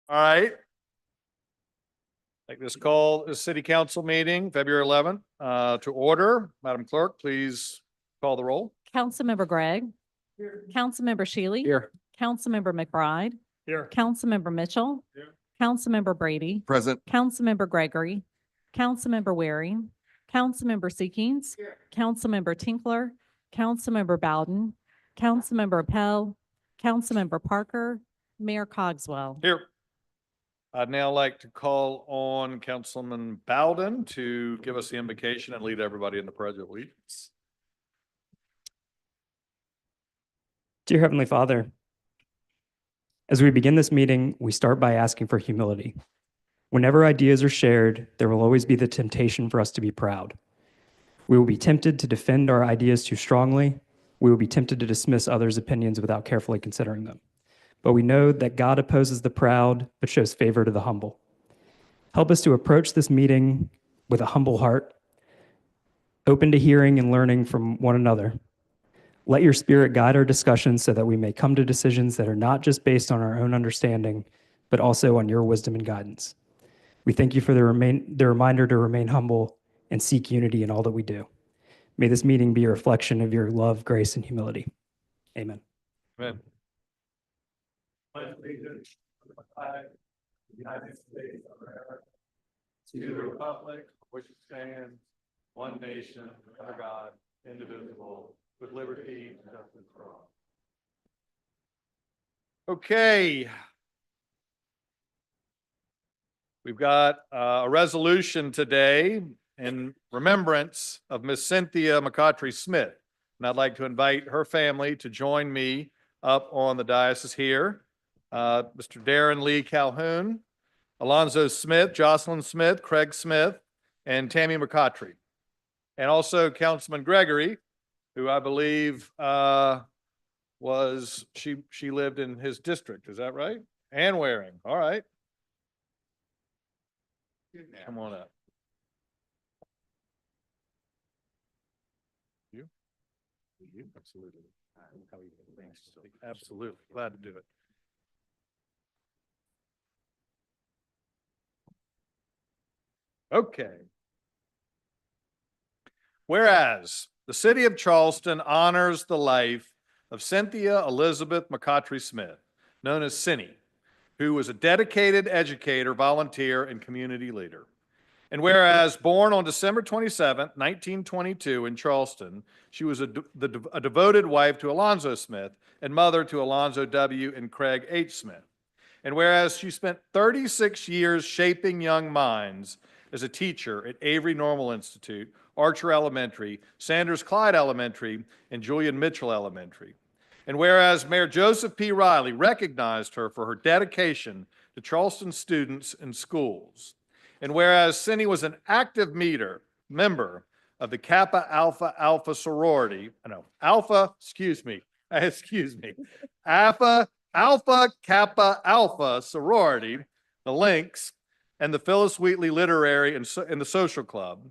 All right. Take this call, this city council meeting, February 11th, to order. Madam Clerk, please call the roll. Councilmember Gregg. Here. Councilmember Shealy. Here. Councilmember McBride. Here. Councilmember Mitchell. Here. Councilmember Brady. Present. Councilmember Gregory. Councilmember Waring. Councilmember Seekings. Here. Councilmember Tinkler. Councilmember Bowden. Councilmember Appel. Councilmember Parker. Mayor Cogswell. Here. I'd now like to call on Councilman Bowden to give us the invocation and lead everybody in the pledge of allegiance. Dear Heavenly Father, as we begin this meeting, we start by asking for humility. Whenever ideas are shared, there will always be the temptation for us to be proud. We will be tempted to defend our ideas too strongly. We will be tempted to dismiss others' opinions without carefully considering them. But we know that God opposes the proud, but shows favor to the humble. Help us to approach this meeting with a humble heart, open to hearing and learning from one another. Let your Spirit guide our discussions so that we may come to decisions that are not just based on our own understanding, but also on your wisdom and guidance. We thank you for the reminder to remain humble and seek unity in all that we do. May this meeting be a reflection of your love, grace, and humility. Amen. Amen. To the United States of America, to the republic which stands one nation under God, indivisible, with liberty and justice for all. Okay. We've got a resolution today in remembrance of Miss Cynthia McCautry Smith. And I'd like to invite her family to join me up on the dais here. Mr. Darren Lee Calhoun, Alonzo Smith, Jocelyn Smith, Craig Smith, and Tammy McCautry. And also Councilman Gregory, who I believe she lived in his district. Is that right? And Waring. All right. Come on up. You? You? Absolutely. Absolutely. Glad to do it. Okay. Whereas the city of Charleston honors the life of Cynthia Elizabeth McCautry Smith, known as Cindy, who was a dedicated educator, volunteer, and community leader. And whereas born on December 27, 1922 in Charleston, she was a devoted wife to Alonzo Smith and mother to Alonzo W. and Craig H. Smith. And whereas she spent 36 years shaping young minds as a teacher at Avery Normal Institute, Archer Elementary, Sanders Clyde Elementary, and Julian Mitchell Elementary. And whereas Mayor Joseph P. Riley recognized her for her dedication to Charleston students and schools. And whereas Cindy was an active member of the Kappa Alpha Alpha sorority, Alpha Kappa Alpha sorority, the Lynx, and the Phyllis Wheatley Literary and the Social Club.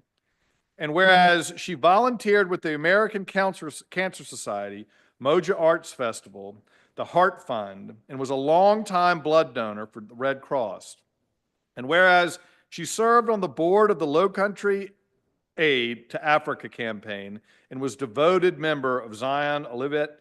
And whereas she volunteered with the American Cancer Society, Moja Arts Festival, the Heart Fund, and was a longtime blood donor for the Red Cross. And whereas she served on the board of the Low Country Aid to Africa campaign and was devoted member of Zion Olivet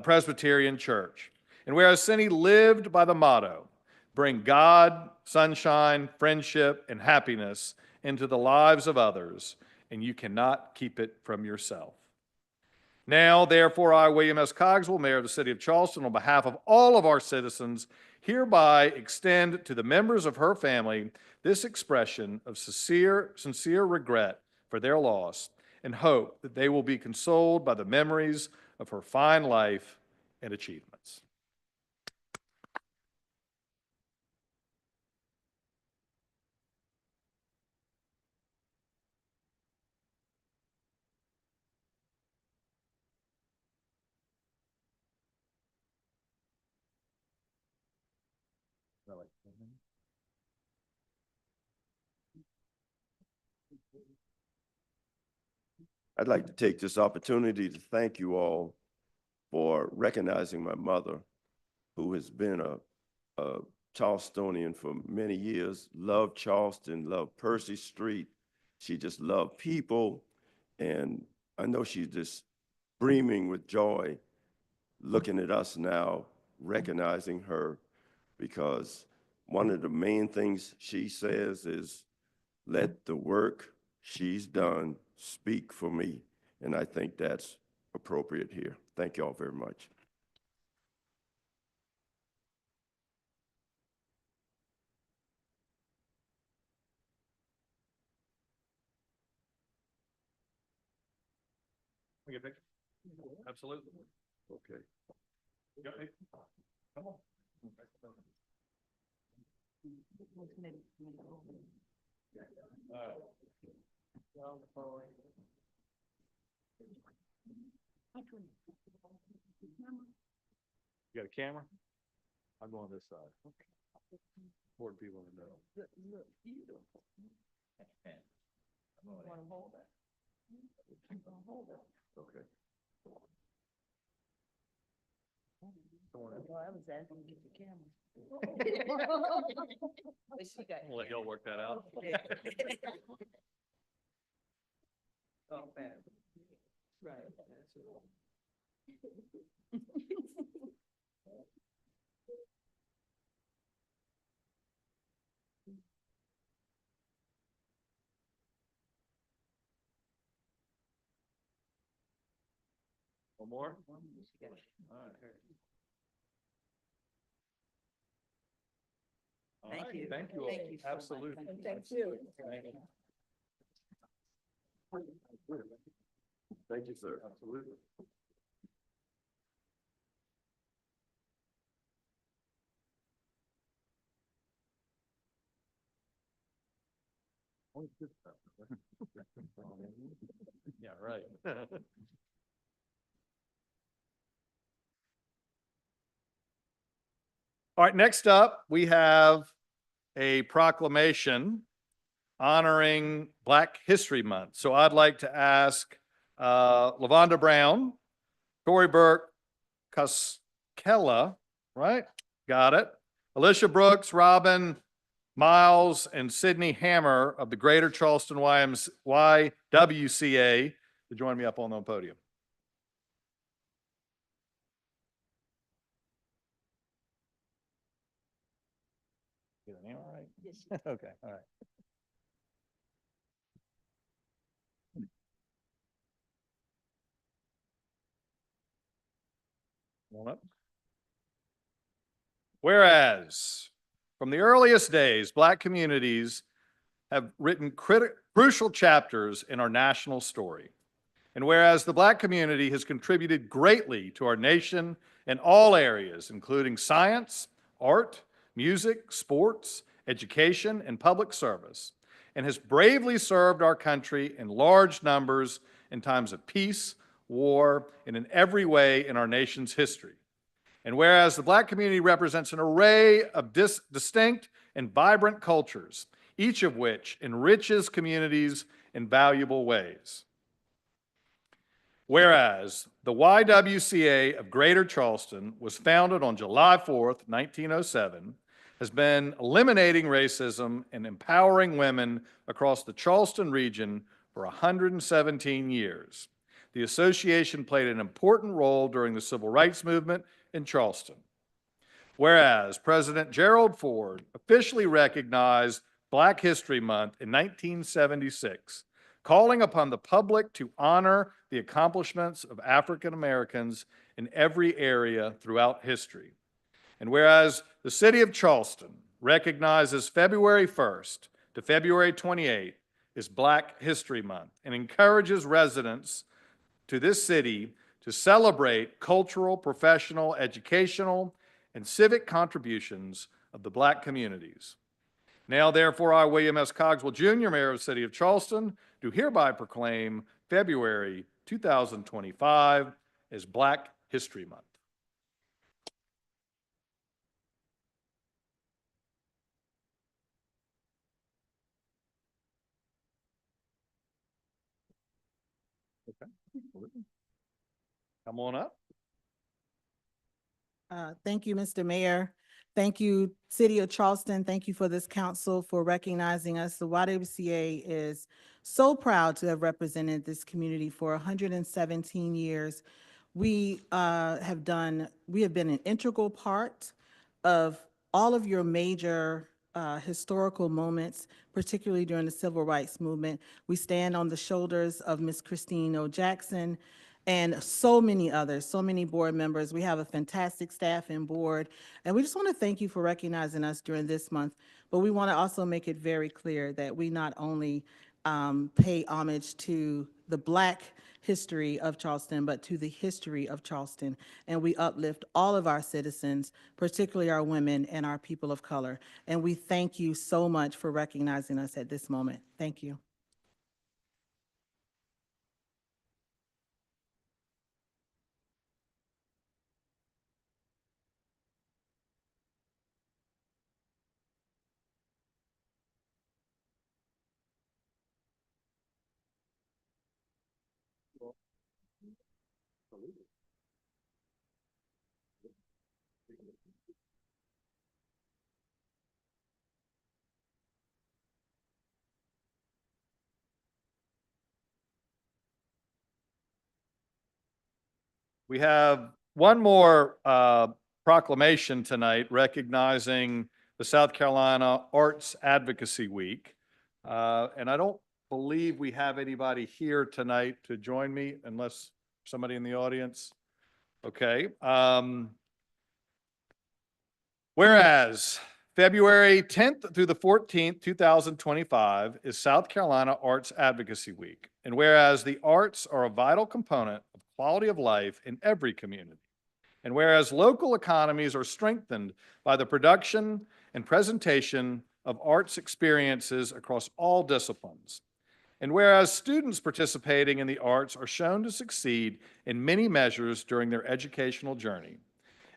Presbyterian Church. And whereas Cindy lived by the motto, bring God, sunshine, friendship, and happiness into the lives of others, and you cannot keep it from yourself. Now, therefore, I, William S. Cogswell, Mayor of the City of Charleston, on behalf of all of our citizens, hereby extend to the members of her family this expression of sincere regret for their loss and hope that they will be consoled by the memories of her fine life and achievements. I'd like to take this opportunity to thank you all for recognizing my mother, who has been a Charlestonian for many years, loved Charleston, loved Percy Street. She just loved people. And I know she's just beaming with joy looking at us now, recognizing her, because one of the main things she says is, let the work she's done speak for me. And I think that's appropriate here. Thank you all very much. We get a picture? Absolutely. Okay. You got me? Come on. You got a camera? I'll go on this side. More people in the middle. Okay. I was asking to get the camera. I'll let y'all work that out. Oh, bad. Right. One more? All right. All Thank right, you. Thank you all. Thank you so much. Absolutely. Thank you. Thank you, sir. Absolutely. Yeah, right. All right, next up, we have a proclamation honoring Black History Month. So I'd like to ask LaVonda Brown, Tory Burke Koskela, right? Got it. Alicia Brooks, Robin Miles, and Sydney Hammer of the Greater Charleston YWCA to join me up on the podium. Get the name all right? Yes. Okay, all right. Come on up. Whereas, from the earliest days, Black communities have written crucial chapters in our national story. And whereas the Black community has contributed greatly to our nation in all areas, including science, art, music, sports, education, and public service, and has bravely served our country in large numbers in times of peace, war, and in every way in our nation's history. And whereas the Black community represents an array of distinct and vibrant cultures, each of which enriches communities in valuable ways. Whereas the YWCA of Greater Charleston was founded on July 4th, 1907, has been eliminating racism and empowering women across the Charleston region for 117 years. The association played an important role during the Civil Rights Movement in Charleston. Whereas President Gerald Ford officially recognized Black History Month in 1976, calling upon the public to honor the accomplishments of African Americans in every area throughout history. And whereas the city of Charleston recognizes February 1st to February 28th as Black History Month and encourages residents to this city to celebrate cultural, professional, educational, and civic contributions of the Black communities. Now, therefore, I, William S. Cogswell, Jr., Mayor of the City of Charleston, do hereby proclaim February 2025 as Black History Month. Okay. Come on up. Thank you, Mr. Mayor. Thank you, City of Charleston. Thank you for this council for recognizing us. The YWCA is so proud to have represented this community for 117 years. We have been an integral part of all of your major historical moments, particularly during the Civil Rights Movement. We stand on the shoulders of Miss Christine O. Jackson and so many others, so many board members. We have a fantastic staff and board, and we just want to thank you for recognizing us during this month. But we want to also make it very clear that we not only pay homage to the Black history of Charleston, but to the history of Charleston. And we uplift all of our citizens, particularly our women and our people of color. And we thank you so much for recognizing us at this moment. Thank you. We have one more proclamation tonight recognizing the South Carolina Arts Advocacy Week. And I don't believe we have anybody here tonight to join me unless somebody in the audience. Okay. Whereas February 10th through the 14th, 2025 is South Carolina Arts Advocacy Week. And whereas the arts are a vital component of quality of life in every community. And whereas local economies are strengthened by the production and presentation of arts experiences across all disciplines. And whereas students participating in the arts are shown to succeed in many measures during their educational journey.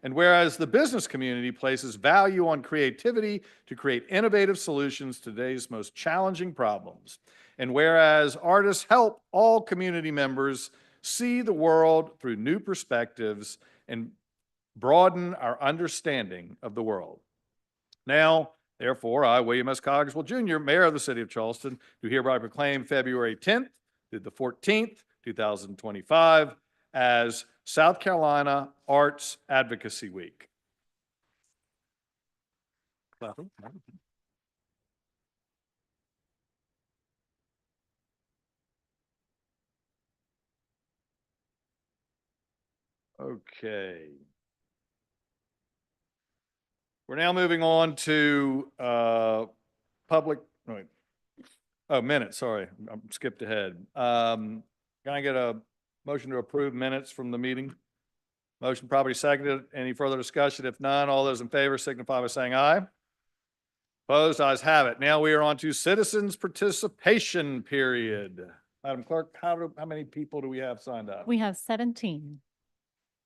And whereas the business community places value on creativity to create innovative solutions to today's most challenging problems. And whereas artists help all community members see the world through new perspectives and broaden our understanding of the world. Now, therefore, I, William S. Cogswell, Jr., Mayor of the City of Charleston, do hereby proclaim February 10th through the 14th, 2025 as South Carolina Arts Advocacy Week. Okay. We're now moving on to minutes, sorry, I skipped ahead. Can I get a motion to approve minutes from the meeting? Motion properly seconded. Any further discussion? If none, all those in favor signify by saying aye. Opposed, ayes have it. Now we are on to citizens participation period. Madam Clerk, how many people do we have signed up? We have 17.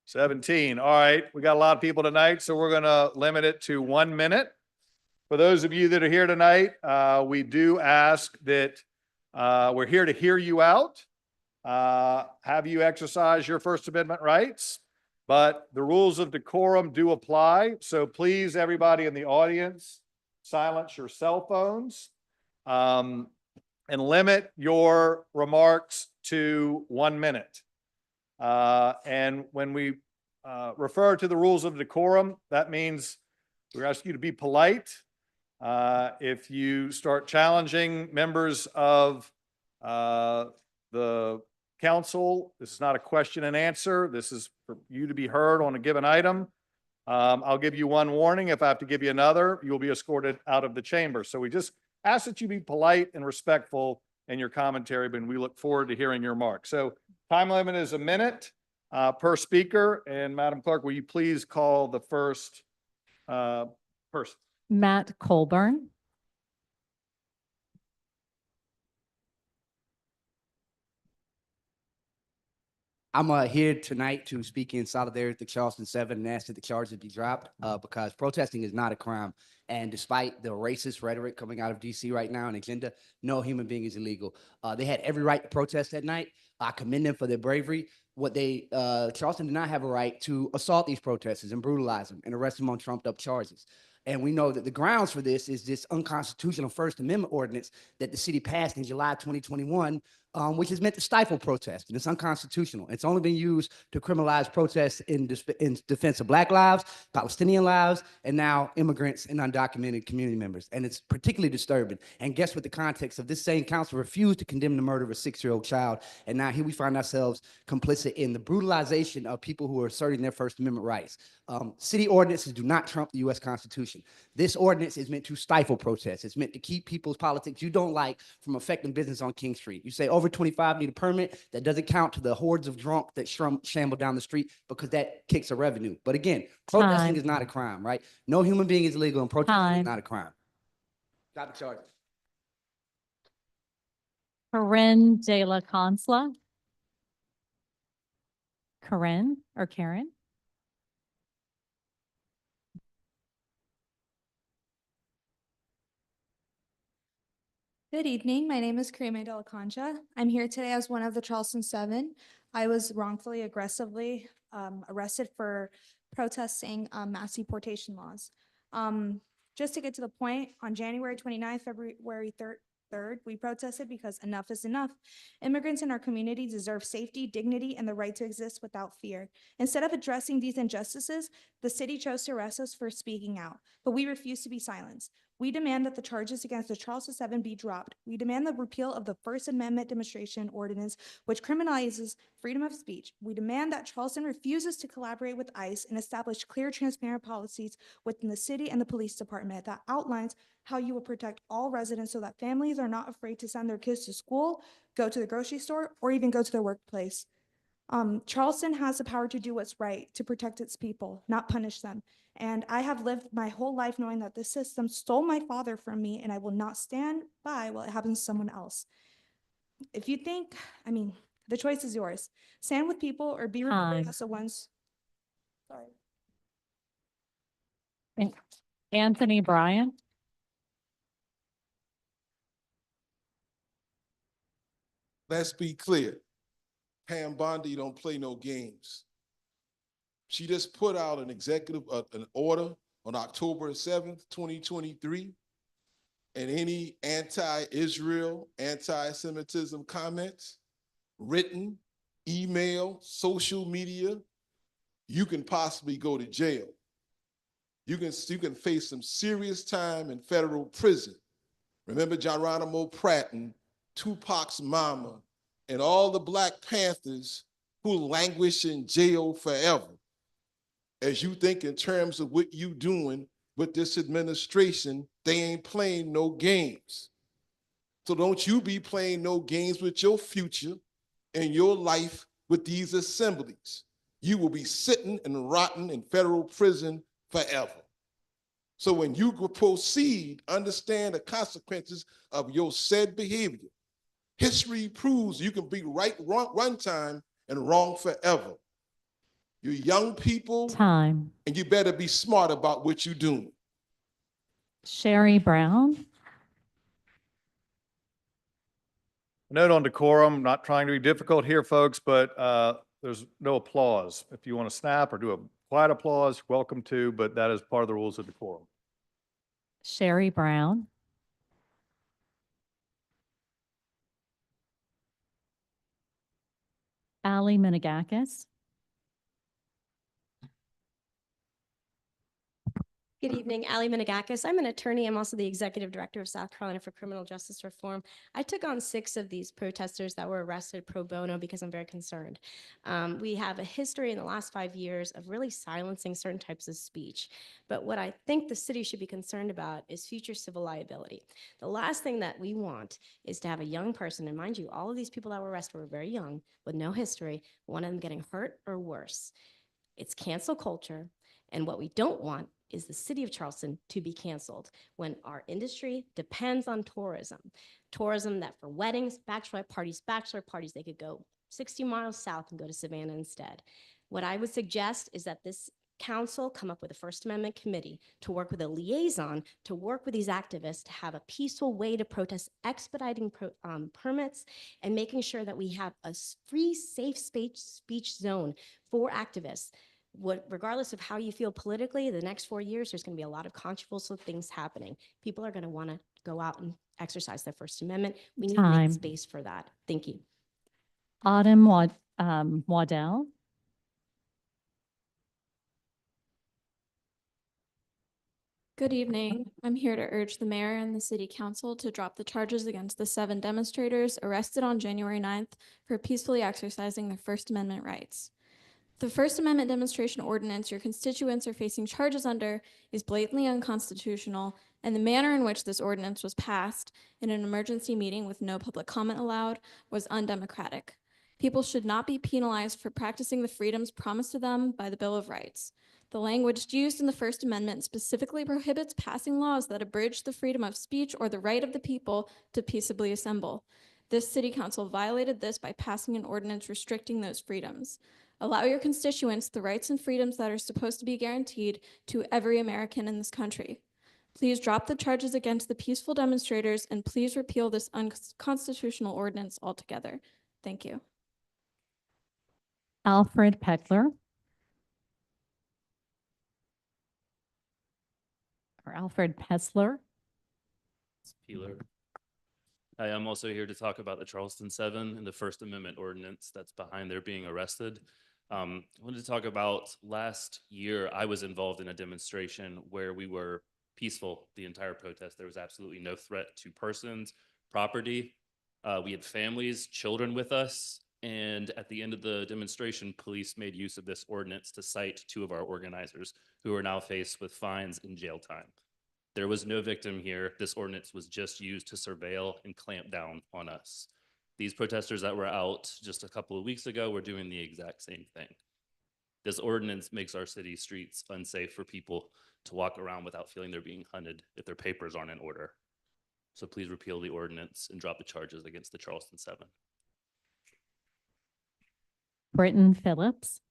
17. All right, we got a lot of people tonight, so we're going to limit it to 1 minute. For those of you that are here tonight, we do ask that we're here to hear you out, have you exercise your First Amendment rights, but the rules of decorum do apply. So please, everybody in the audience, silence your cell phones and limit your remarks to 1 minute. And when we refer to the rules of decorum, that means we ask you to be polite. If you start challenging members of the council, this is not a question and answer. This is for you to be heard on a given item. I'll give you one warning. If I have to give you another, you'll be escorted out of the chamber. So we just ask that you be polite and respectful in your commentary, but we look forward to hearing your remarks. So time limit is 1 minute per speaker. And Madam Clerk, will you please call the first person? Matt Colburn. I'm here tonight to speak in solidarity with the Charleston 7 and ask that the charges be dropped because protesting is not a crime. And despite the racist rhetoric coming out of DC right now and agenda, no human being is illegal. They had every right to protest that night. I commend them for their bravery. Charleston did not have a right to assault these protesters and brutalize them and arrest them on trumped up charges. And we know that the grounds for this is this unconstitutional First Amendment ordinance that the city passed in July 2021, which is meant to stifle protest, and it's unconstitutional. It's only been used to criminalize protests in defense of Black lives, Palestinian lives, and now immigrants and undocumented community members. And it's particularly disturbing. And guess what the context of this same council refused to condemn the murder of a 6-year-old child. And now here we find ourselves complicit in the brutalization of people who are asserting their First Amendment rights. City ordinances do not trump the U.S. Constitution. This ordinance is meant to stifle protests. It's meant to keep people's politics you don't like from affecting business on King Street. You say over 25 need a permit. That doesn't count to the hordes of drunk that shamble down the street because that kicks a revenue. But again, protesting Time. is not a crime, right? No human being is illegal and protesting Time. is not a crime. Stop the charge. Corinne De La Consla. Corinne or Karen? Good evening. My name is Karime De La Concha. I'm here today as one of the Charleston 7. I was wrongfully, aggressively arrested for protesting mass deportation laws. Just to get to the point, on January 29th, February 3rd, we protested because enough is enough. Immigrants in our community deserve safety, dignity, and the right to exist without fear. Instead of addressing these injustices, the city chose to arrest us for speaking out, but we refuse to be silenced. We demand that the charges against the Charleston 7 be dropped. We demand the repeal of the First Amendment demonstration ordinance, which criminalizes freedom of speech. We demand that Charleston refuses to collaborate with ICE and establish clear, transparent policies within the city and the police department that outlines how you will protect all residents so that families are not afraid to send their kids to school, go to the grocery store, or even go to their workplace. Charleston has the power to do what's right, to protect its people, not punish them. And I have lived my whole life knowing that this system stole my father from me, and I will not stand by while it happens to someone else. If you think, the choice is yours. Stand with people or be remembered Time. as the ones. Sorry. Anthony Bryan. Let's be clear. Pam Bondi don't play no games. She just put out an an order on October 7th, 2023, and any anti-Israel, anti-Semitism comments, written, email, social media, you can possibly go to jail. You can face some serious time in federal prison. Remember Geronimo Pratt and Tupac's mama and all the Black Panthers who languish in jail forever. As you think in terms of what you doing with this administration, they ain't playing no games. So don't you be playing no games with your future and your life with these assemblies. You will be sitting and rotting in federal prison forever. So when you proceed, understand the consequences of your said behavior. History proves you can be right one time and wrong forever. You're young people. Time. And you better be smart about what you're doing. Sherry Brown. Note on decorum, not trying to be difficult here, folks, but there's no applause. If you want to snap or do a quiet applause, welcome to, but that is part of the rules of decorum. Sherry Brown. Ali Menegakis. Good evening, Ali Menegakis. I'm an attorney. I'm also the executive director of South Carolina for Criminal Justice Reform. I took on 6 of these protesters that were arrested pro bono because I'm very concerned. We have a history in the last 5 years of really silencing certain types of speech. But what I think the city should be concerned about is future civil liability. The last thing that we want is to have a young person, and mind you, all of these people that were arrested were very young with no history, one of them getting hurt or worse. It's cancel culture. And what we don't want is the city of Charleston to be canceled when our industry depends on tourism. Tourism that for weddings, bachelor parties, they could go 60 miles south and go to Savannah instead. What I would suggest is that this council come up with a First Amendment committee to work with a liaison to work with these activists to have a peaceful way to protest, expediting permits, and making sure that we have a free, safe speech zone for activists. Regardless of how you feel politically, the next 4 years, there's going to be a lot of controversial things happening. People are going to want to go out and exercise their First Amendment. We need to Time. make space for that. Thank you. Autumn Waddell. Good evening. I'm here to urge the mayor and the city council to drop the charges against the 7 demonstrators arrested on January 9th for peacefully exercising their First Amendment rights. The First Amendment demonstration ordinance your constituents are facing charges under is blatantly unconstitutional, and the manner in which this ordinance was passed in an emergency meeting with no public comment allowed was undemocratic. People should not be penalized for practicing the freedoms promised to them by the Bill of Rights. The language used in the First Amendment specifically prohibits passing laws that abridge the freedom of speech or the right of the people to peaceably assemble. This city council violated this by passing an ordinance restricting those freedoms. Allow your constituents the rights and freedoms that are supposed to be guaranteed to every American in this country. Please drop the charges against the peaceful demonstrators and please repeal this unconstitutional ordinance altogether. Thank you. Alfred Peckler. Or Alfred Pessler. Peeler. I am also here to talk about the Charleston 7 and the First Amendment ordinance that's behind their being arrested. I wanted to talk about last year, I was involved in a demonstration where we were peaceful the entire protest. There was absolutely no threat to persons, property. We had families, children with us. And at the end of the demonstration, police made use of this ordinance to cite 2 of our organizers who are now faced with fines and jail time. There was no victim here. This ordinance was just used to surveil and clamp down on us. These protesters that were out just a couple of weeks ago were doing the exact same thing. This ordinance makes our city streets unsafe for people to walk around without feeling they're being hunted if their papers aren't in order. So please repeal the ordinance and drop the charges against the Charleston 7. Britton Phillips.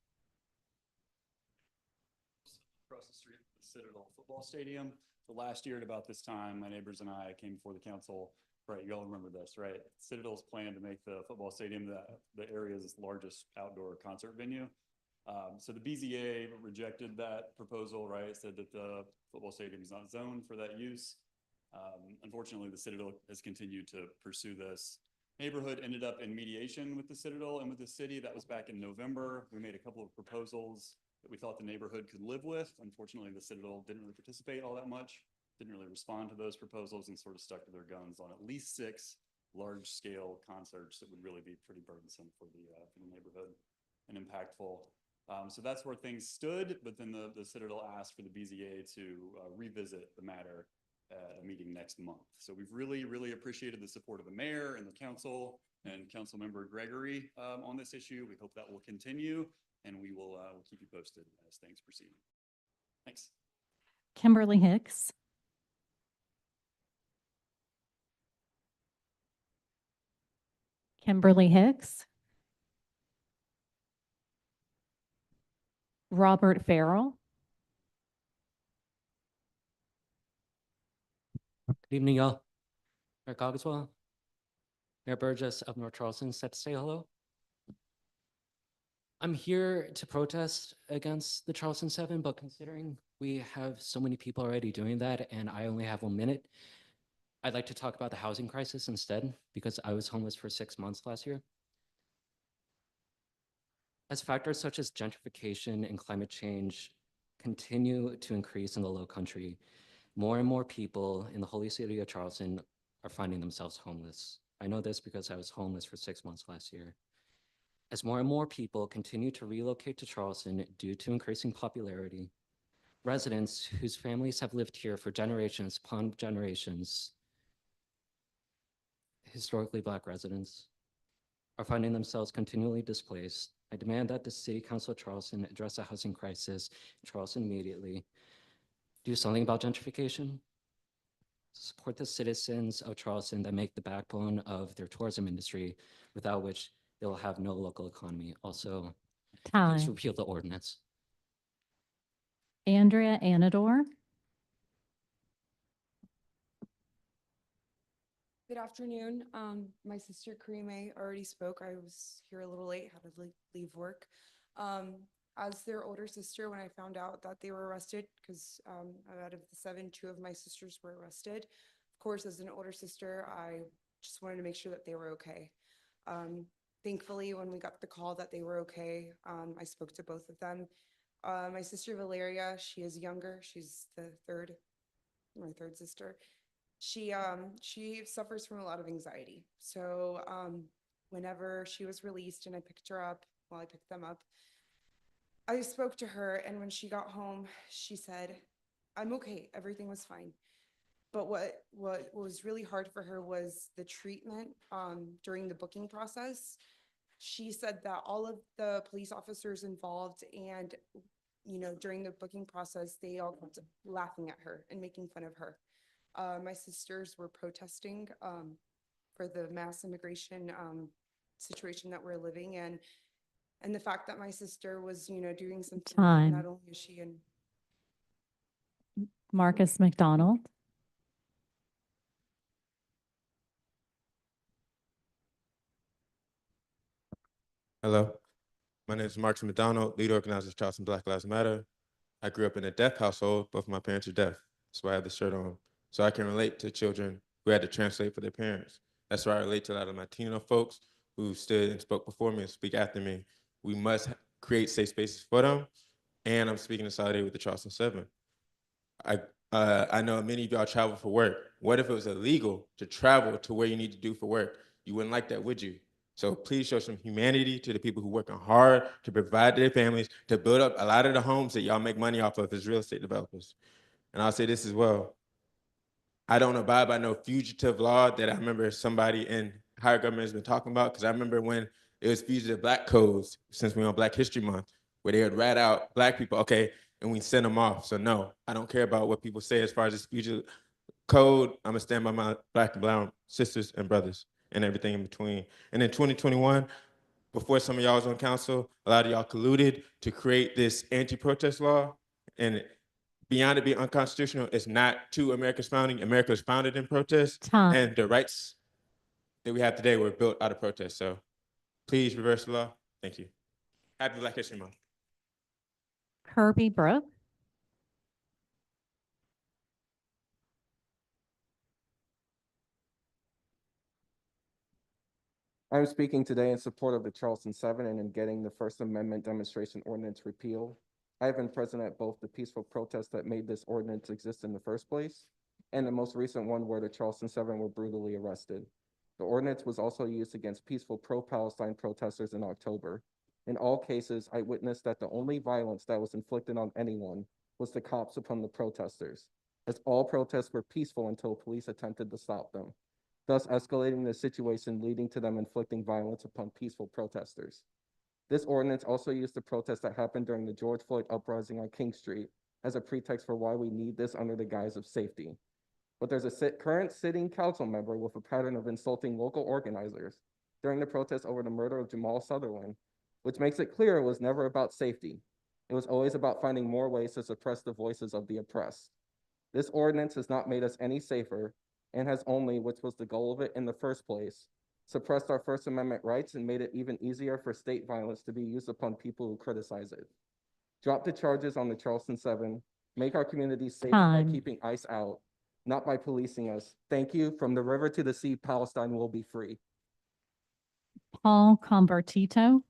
Across the street from the Citadel Football Stadium. So last year at about this time, my neighbors and I came before the council. Right, you all remember this, right? Citadel's plan to make the football stadium the area's largest outdoor concert venue. So the BZA rejected that proposal, right? Said that the football stadium is not zoned for that use. Unfortunately, the Citadel has continued to pursue this. Neighborhood ended up in mediation with the Citadel and with the city. That was back in November. We made a couple of proposals that we thought the neighborhood could live with. Unfortunately, the Citadel didn't really participate all that much, didn't really respond to those proposals, and sort of stuck to their guns on at least 6 large-scale concerts that would really be pretty burdensome for the neighborhood and impactful. So that's where things stood, but then the Citadel asked for the BZA to revisit the matter at a meeting next month. So we've really, really appreciated the support of the mayor and the council and council member Gregory on this issue. We hope that will continue, and we will we'll keep you posted as things proceed. Thanks. Kimberly Hicks. Kimberly Hicks. Robert Farrell. Good evening, y'all. Mayor Cogswell, Mayor Burgess of North Charleston said to say hello. I'm here to protest against the Charleston 7, but considering we have so many people already doing that and I only have 1 minute, I'd like to talk about the housing crisis instead, because I was homeless for 6 months last year. As factors such as gentrification and climate change continue to increase in the Low Country, more and more people in the holy city of Charleston are finding themselves homeless. I know this because I was homeless for 6 months last year. As more and more people continue to relocate to Charleston due to increasing popularity, residents whose families have lived here for generations upon generations, historically Black residents, are finding themselves continually displaced. I demand that the City Council of Charleston address the housing crisis in Charleston immediately, do something about gentrification, support the citizens of Charleston that make the backbone of their tourism industry, without which they will have no local economy. Also, please Time. repeal the ordinance. Andrea Anador. Good afternoon. My sister Karime already spoke. I was here a little late, had to leave work. As their older sister, when I found out that they were arrested, because out of the 7, 2 of my sisters were arrested. Of course, as an older sister, I just wanted to make sure that they were okay. Thankfully, when we got the call that they were okay, I spoke to both of them. My sister Valeria, she is younger. She's my third sister. She suffers from a lot of anxiety. So whenever she was released and I picked them up, I spoke to her, and when she got home, she said, "I'm okay, everything was fine." But what was really hard for her was the treatment during the booking process. She said that all of the police officers involved and during the booking process, they all kept laughing at her and making fun of her. My sisters were protesting for the mass immigration situation that we're living in, and the fact that my sister was, doing something. Time. Not only is she in. Marcus McDonald. Hello, my name is Marcus McDonald, lead organizer of Charleston Black Lives Matter. I grew up in a deaf household. Both my parents are deaf. That's why I have the shirt on. So I can relate to children who had to translate for their parents. That's why I relate to a lot of Latino folks who stood and spoke before me and speak after me. We must create safe spaces for them. And I'm speaking in solidarity with the Charleston 7. I know many of y'all travel for work. What if it was illegal to travel to where you need to do for work? You wouldn't like that, would you? So please show some humanity to the people who are working hard to provide their families, to build up a lot of the homes that y'all make money off of as real estate developers. And I'll say this as well. I don't abide by no fugitive law that I remember somebody in higher government has been talking about, because I remember when it was fugitive black codes, since we're on Black History Month, where they would rat out black people, okay, and we send them off. So no, I don't care about what people say as far as this fugitive code. I'm gonna stand by my black and brown sisters and brothers and everything in between. And in 2021, before some of y'all was on council, a lot of y'all colluded to create this anti-protest law. And beyond it being unconstitutional, it's not to America's founding. America was founded in protest. Time. And the rights that we have today were built out of protest. So please reverse the law. Thank you. Happy Black History Month. Kirby Brooke. I'm speaking today in support of the Charleston 7 and in getting the First Amendment demonstration ordinance repealed. I have been present at both the peaceful protests that made this ordinance exist in the first place and the most recent one where the Charleston 7 were brutally arrested. The ordinance was also used against peaceful pro-Palestine protesters in October. In all cases, I witnessed that the only violence that was inflicted on anyone was the cops upon the protesters, as all protests were peaceful until police attempted to stop them, thus escalating the situation, leading to them inflicting violence upon peaceful protesters. This ordinance also used the protest that happened during the George Floyd uprising on King Street as a pretext for why we need this under the guise of safety. But there's a current sitting council member with a pattern of insulting local organizers during the protest over the murder of Jamal Sutherland, which makes it clear it was never about safety. It was always about finding more ways to suppress the voices of the oppressed. This ordinance has not made us any safer and has only, which was the goal of it in the first place, suppressed our First Amendment rights and made it even easier for state violence to be used upon people who criticize it. Drop the charges on the Charleston 7, make our communities safe by keeping ICE out, not by policing us. Thank you. From the river to the sea, Palestine will be free. Paul Convertito.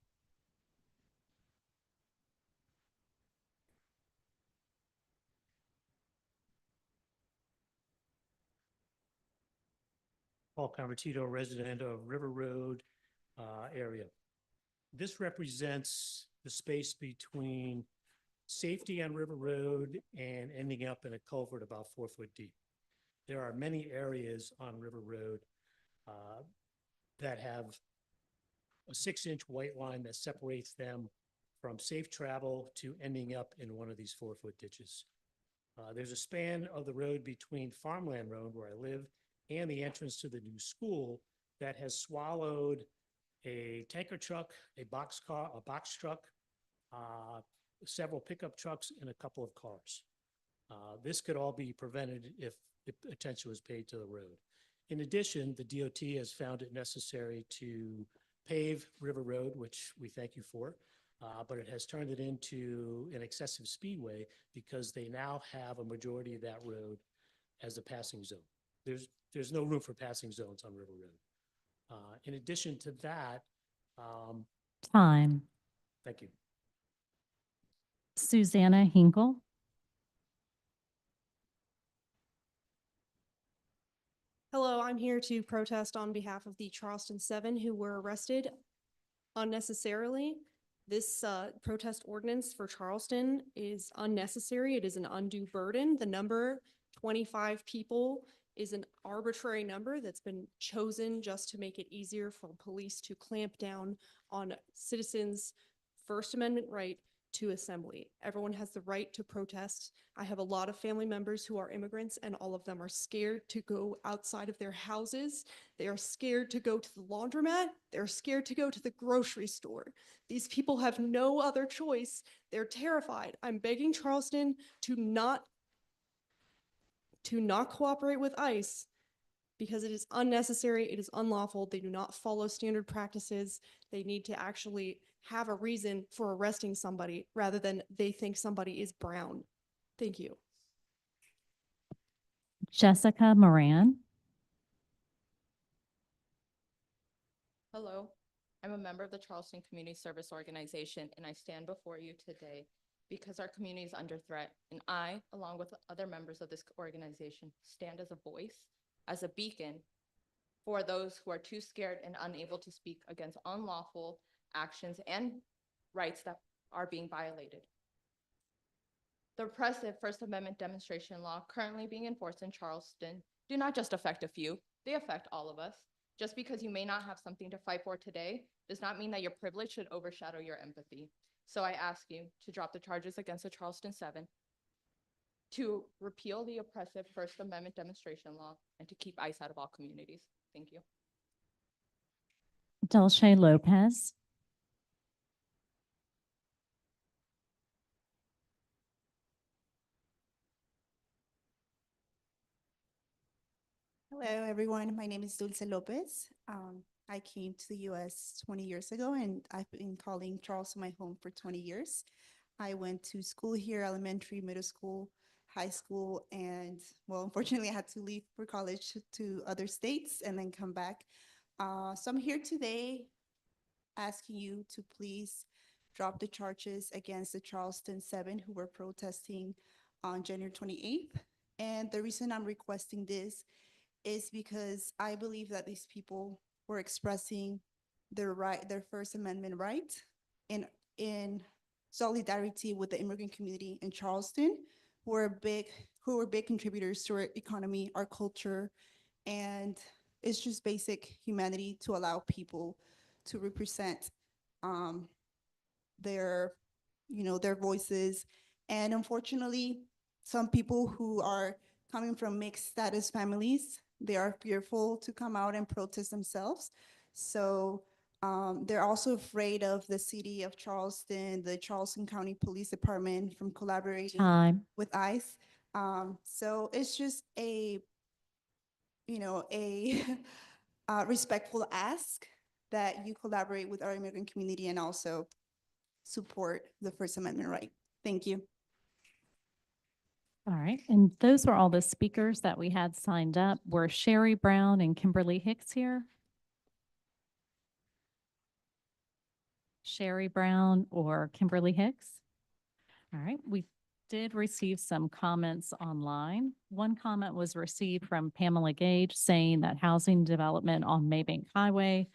Paul Convertito, resident of River Road area. This represents the space between safety on River Road and ending up in a culvert about 4 foot deep. There are many areas on River Road that have a 6-inch white line that separates them from safe travel to ending up in one of these 4 foot ditches. There's a span of the road between Farmland Road, where I live, and the entrance to the new school that has swallowed a tanker truck, a box truck, several pickup trucks, and a couple of cars. This could all be prevented if attention was paid to the road. In addition, the DOT has found it necessary to pave River Road, which we thank you for, but it has turned it into an excessive speedway because they now have a majority of that road as a passing zone. There's no room for passing zones on River Road. In addition to that, Time. thank you. Susanna Hinkle. Hello, I'm here to protest on behalf of the Charleston 7 who were arrested unnecessarily. This protest ordinance for Charleston is unnecessary. It is an undue burden. The number 25 people is an arbitrary number that's been chosen just to make it easier for police to clamp down on citizens' First Amendment right to assembly. Everyone has the right to protest. I have a lot of family members who are immigrants, and all of them are scared to go outside of their houses. They are scared to go to the laundromat. They're scared to go to the grocery store. These people have no other choice. They're terrified. I'm begging Charleston to not cooperate with ICE because it is unnecessary, it is unlawful, they do not follow standard practices. They need to actually have a reason for arresting somebody rather than they think somebody is brown. Thank you. Jessica Moran. Hello, I'm a member of the Charleston Community Service Organization, and I stand before you today because our community is under threat, and I, along with other members of this organization, stand as a voice, as a beacon for those who are too scared and unable to speak against unlawful actions and rights that are being violated. The oppressive First Amendment demonstration law currently being enforced in Charleston do not just affect a few, they affect all of us. Just because you may not have something to fight for today does not mean that your privilege should overshadow your empathy. So I ask you to drop the charges against the Charleston 7, to repeal the oppressive First Amendment demonstration law, and to keep ICE out of all communities. Thank you. Dulce Lopez. Hello, everyone. My name is Dulce Lopez. I came to the U.S. 20 years ago, and I've been calling Charleston my home for 20 years. I went to school here, elementary, middle school, high school, and well, unfortunately, I had to leave for college to other states and then come back. So I'm here today asking you to please drop the charges against the Charleston 7 who were protesting on January 28th. And the reason I'm requesting this is because I believe that these people were expressing their First Amendment right in solidarity with the immigrant community in Charleston, who were big contributors to our economy, our culture, and it's just basic humanity to allow people to represent their voices. And unfortunately, some people who are coming from mixed status families, they are fearful to come out and protest themselves. So they're also afraid of the city of Charleston, the Charleston County Police Department from collaborating Time. with ICE. So it's just a respectful ask that you collaborate with our immigrant community and also support the First Amendment right. Thank you. All right, and those were all the speakers that we had signed up. Were Sherry Brown and Kimberly Hicks here? Sherry Brown or Kimberly Hicks? All right, we did receive some comments online. One comment was received from Pamela Gage saying that housing development on Maybank Highway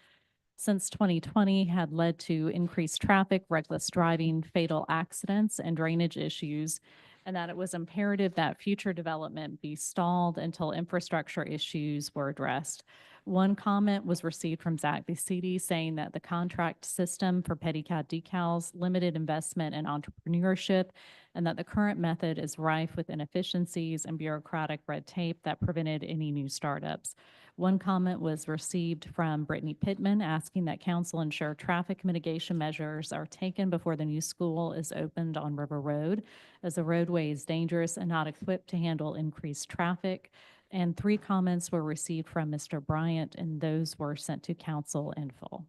since 2020 had led to increased traffic, reckless driving, fatal accidents, and drainage issues, and that it was imperative that future development be stalled until infrastructure issues were addressed. One comment was received from Zach BCD saying that the contract system for Petticoat decals limited investment and entrepreneurship, and that the current method is rife with inefficiencies and bureaucratic red tape that prevented any new startups. One comment was received from Brittany Pittman asking that council ensure traffic mitigation measures are taken before the new school is opened on River Road, as the roadway is dangerous and not equipped to handle increased traffic. And 3 comments were received from Mr. Bryant, and those were sent to council in full.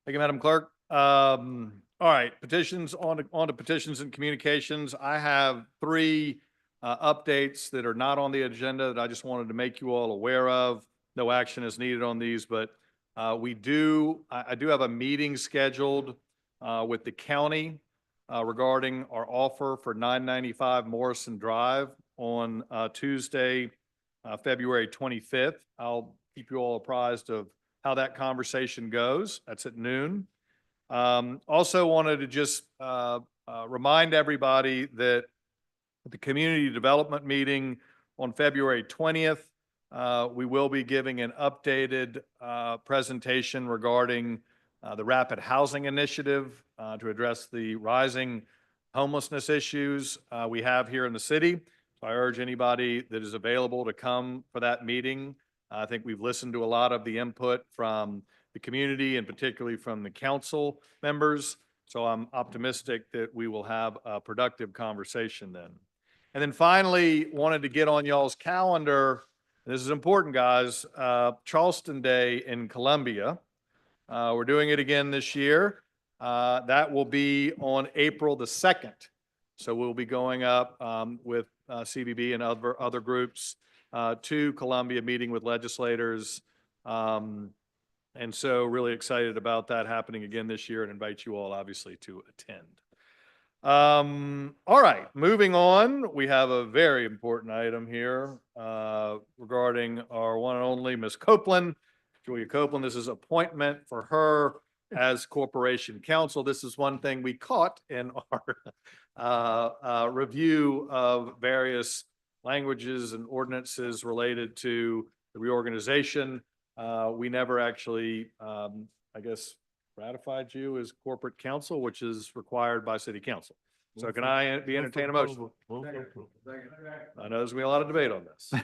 Thank you, Madam Clerk. All right, petitions on to petitions and communications. I have 3 updates that are not on the agenda that I just wanted to make you all aware of. No action is needed on these, but I do have a meeting scheduled with the county regarding our offer for 995 Morrison Drive on Tuesday, February 25th. I'll keep you all apprised of how that conversation goes. That's at noon. Also wanted to just remind everybody that at the community development meeting on February 20th, we will be giving an updated presentation regarding the Rapid Housing Initiative to address the rising homelessness issues we have here in the city. So I urge anybody that is available to come for that meeting. I think we've listened to a lot of the input from the community and particularly from the council members. So I'm optimistic that we will have a productive conversation then. And then finally, wanted to get on y'all's calendar. This is important, guys. Charleston Day in Columbia. We're doing it again this year. That will be on April the 2nd. So we'll be going up with CBB and other groups to Columbia, meeting with legislators. And so really excited about that happening again this year and invite you all obviously to attend. All right, moving on. We have a very important item here regarding our one and only Ms. Copeland, Julia Copeland. This is appointment for her as corporation counsel. This is one thing we caught in our review of various languages and ordinances related to the reorganization. We never actually, I guess, ratified you as corporate counsel, which is required by city council. So can I be entertain a motion? I know there's gonna be a lot of debate on this.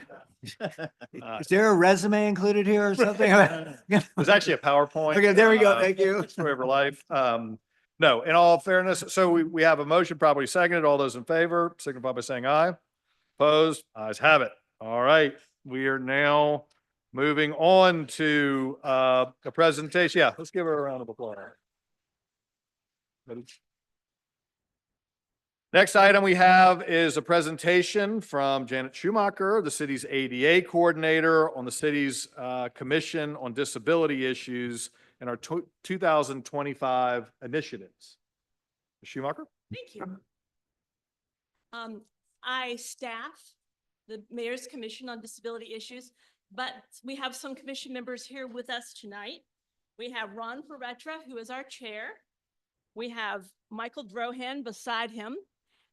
Is there a resume included here or something? There's actually a PowerPoint. Okay, there we go. Thank you. Story of her life. No, in all fairness, so we have a motion properly seconded. All those in favor signify by saying aye. Opposed? Ayes have it. All right, we are now moving on to a presentation. Yeah, let's give her a round of applause. Next item we have is a presentation from Janet Schumacher, the city's ADA coordinator on the city's Commission on Disability Issues and our 2025 initiatives. Ms. Schumacher? Thank you. I staff the Mayor's Commission on Disability Issues, but we have some commission members here with us tonight. We have Ron Peretra, who is our chair. We have Michael Drohan beside him.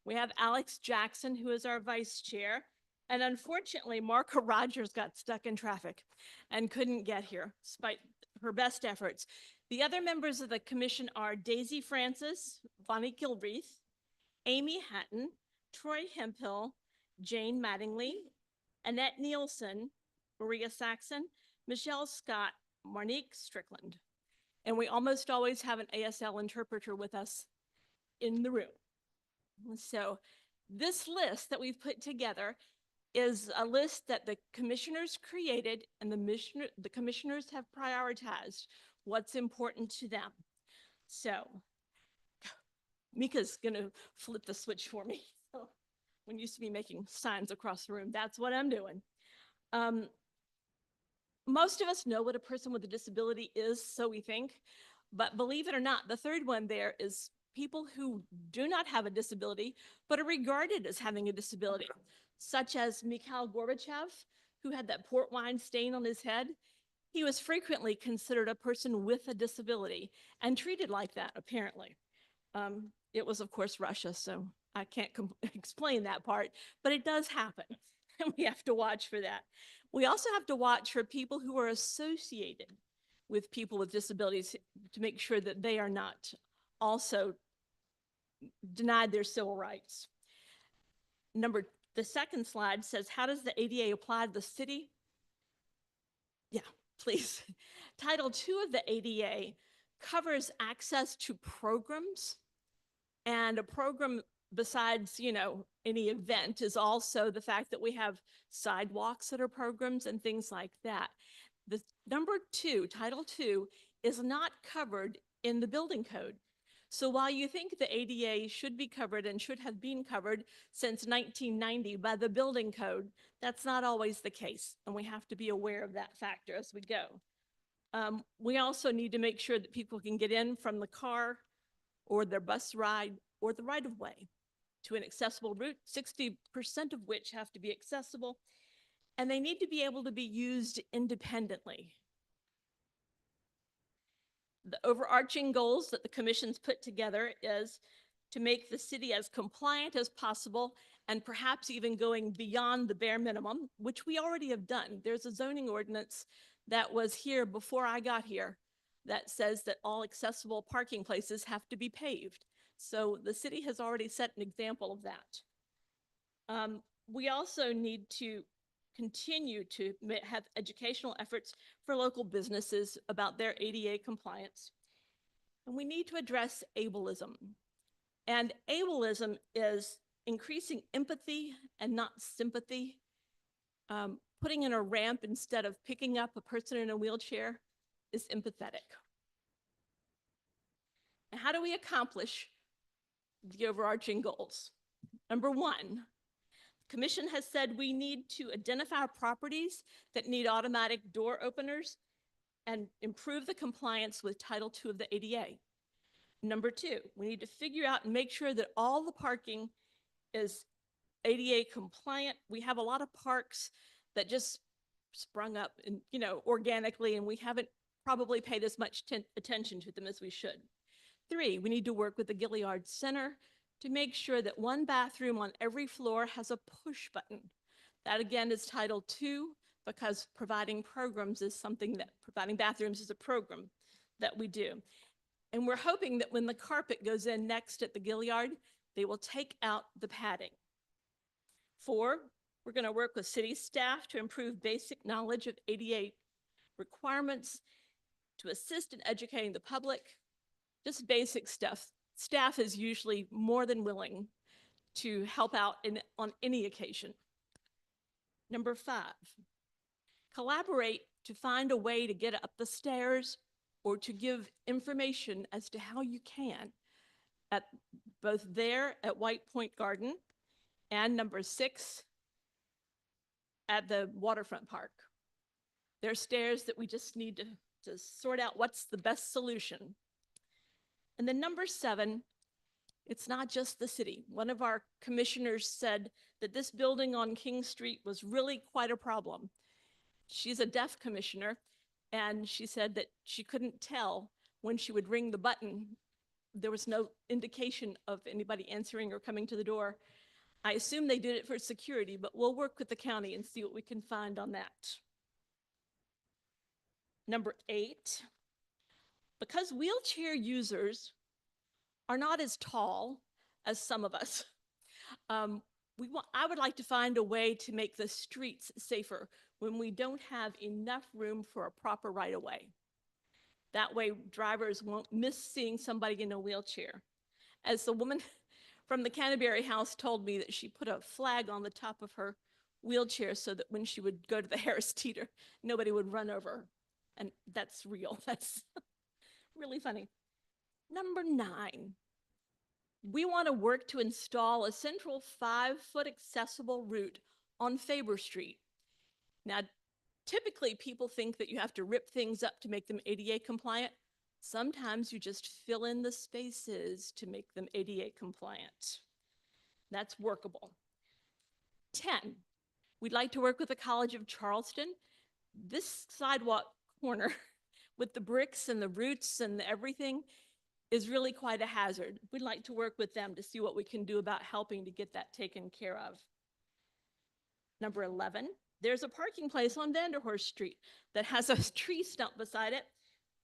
We have Alex Jackson, who is our vice chair. And unfortunately, Marka Rogers got stuck in traffic and couldn't get here, despite her best efforts. The other members of the commission are Daisy Francis, Bonnie Gilreath, Amy Hatton, Troy Hemphill, Jane Mattingly, Annette Nielsen, Maria Saxon, Michelle Scott, Marnique Strickland. And we almost always have an ASL interpreter with us in the room. So this list that we've put together is a list that the commissioners created and the commissioners have prioritized what's important to them. So Mika's gonna flip the switch for me. So when you see me making signs across the room, that's what I'm doing. Most of us know what a person with a disability is, so we think, but believe it or not, the third one there is people who do not have a disability, but are regarded as having a disability, such as Mikhail Gorbachev, who had that port wine stain on his head. He was frequently considered a person with a disability and treated like that, apparently. It was, of course, Russia, so I can't explain that part, but it does happen. And we have to watch for that. We also have to watch for people who are associated with people with disabilities to make sure that they are not also denied their civil rights. The second slide says, how does the ADA apply to the city? Yeah, please. Title II of the ADA covers access to programs, and a program besides, any event is also the fact that we have sidewalks that are programs and things like that. The number 2, Title II, is not covered in the building code. So while you think the ADA should be covered and should have been covered since 1990 by the building code, that's not always the case, and we have to be aware of that factor as we go. We also need to make sure that people can get in from the car or their bus ride or the right-of-way to an accessible route, 60% of which have to be accessible, and they need to be able to be used independently. The overarching goals that the commission's put together is to make the city as compliant as possible and perhaps even going beyond the bare minimum, which we already have done. There's a zoning ordinance that was here before I got here that says that all accessible parking places have to be paved. So the city has already set an example of that. We also need to continue to have educational efforts for local businesses about their ADA compliance. And we need to address ableism. And ableism is increasing empathy and not sympathy. Putting in a ramp instead of picking up a person in a wheelchair is empathetic. And how do we accomplish the overarching goals? Number 1, Commission has said we need to identify properties that need automatic door openers and improve the compliance with Title II of the ADA. Number 2, we need to figure out and make sure that all the parking is ADA compliant. We have a lot of parks that just sprung up and, organically, and we haven't probably paid as much attention to them as we should. 3, we need to work with the Gilliard Center to make sure that one bathroom on every floor has a push button. That again is Title II, because providing bathrooms is a program that we do. And we're hoping that when the carpet goes in next at the Gilliard, they will take out the padding. 4, we're going to work with city staff to improve basic knowledge of ADA requirements, to assist in educating the public, just basic stuff. Staff is usually more than willing to help out on any occasion. Number 5, collaborate to find a way to get up the stairs or to give information as to how you can at both there at White Point Garden and number 6 at the waterfront park. There are stairs that we just need to sort out what's the best solution. And then number 7, it's not just the city. One of our commissioners said that this building on King Street was really quite a problem. She's a deaf commissioner, and she said that she couldn't tell when she would ring the button. There was no indication of anybody answering or coming to the door. I assume they did it for security, but we'll work with the county and see what we can find on that. Number 8, because wheelchair users are not as tall as some of us, I would like to find a way to make the streets safer when we don't have enough room for a proper right-of-way. That way drivers won't miss seeing somebody in a wheelchair. As the woman from the Canterbury House told me, that she put a flag on the top of her wheelchair so that when she would go to the Harris Teeter, nobody would run over her. And that's real. That's really funny. Number 9, we want to work to install a central 5-foot accessible route on Faber Street. Now, typically people think that you have to rip things up to make them ADA compliant. Sometimes you just fill in the spaces to make them ADA compliant. That's workable. 10, we'd like to work with the College of Charleston. This sidewalk corner with the bricks and the roots and everything is really quite a hazard. We'd like to work with them to see what we can do about helping to get that taken care of. Number 11, there's a parking place on Vanderhorst Street that has a tree stump beside it.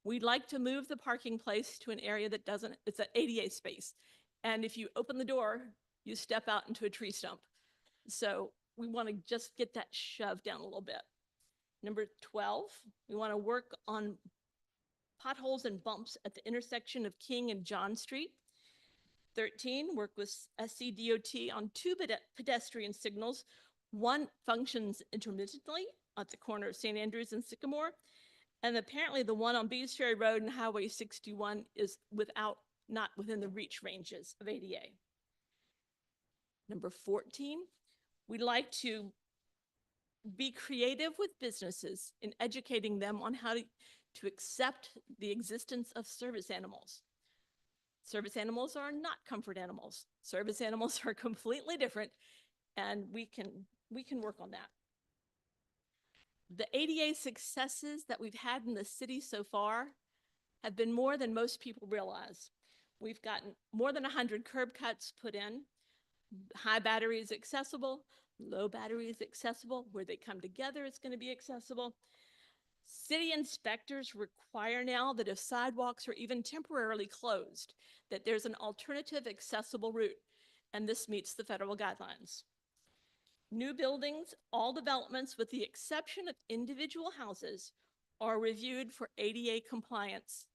We'd like to move the parking place to an area that doesn't, it's an ADA space. And if you open the door, you step out into a tree stump. So we want to just get that shoved down a little bit. Number 12, we want to work on potholes and bumps at the intersection of King and John Street. 13, work with SCDOT on 2 pedestrian signals. One functions intermittently at the corner of St. Andrews and Sycamore. And apparently the one on Bees Ferry Road and Highway 61 is not within the reach ranges of ADA. Number 14, we'd like to be creative with businesses in educating them on how to accept the existence of service animals. Service animals are not comfort animals. Service animals are completely different, and we can work on that. The ADA successes that we've had in the city so far have been more than most people realize. We've gotten more than 100 curb cuts put in. High battery is accessible, low battery is accessible. Where they come together, it's going to be accessible. City inspectors require now that if sidewalks are even temporarily closed, that there's an alternative accessible route, and this meets the federal guidelines. New buildings, all developments with the exception of individual houses, are reviewed for ADA compliance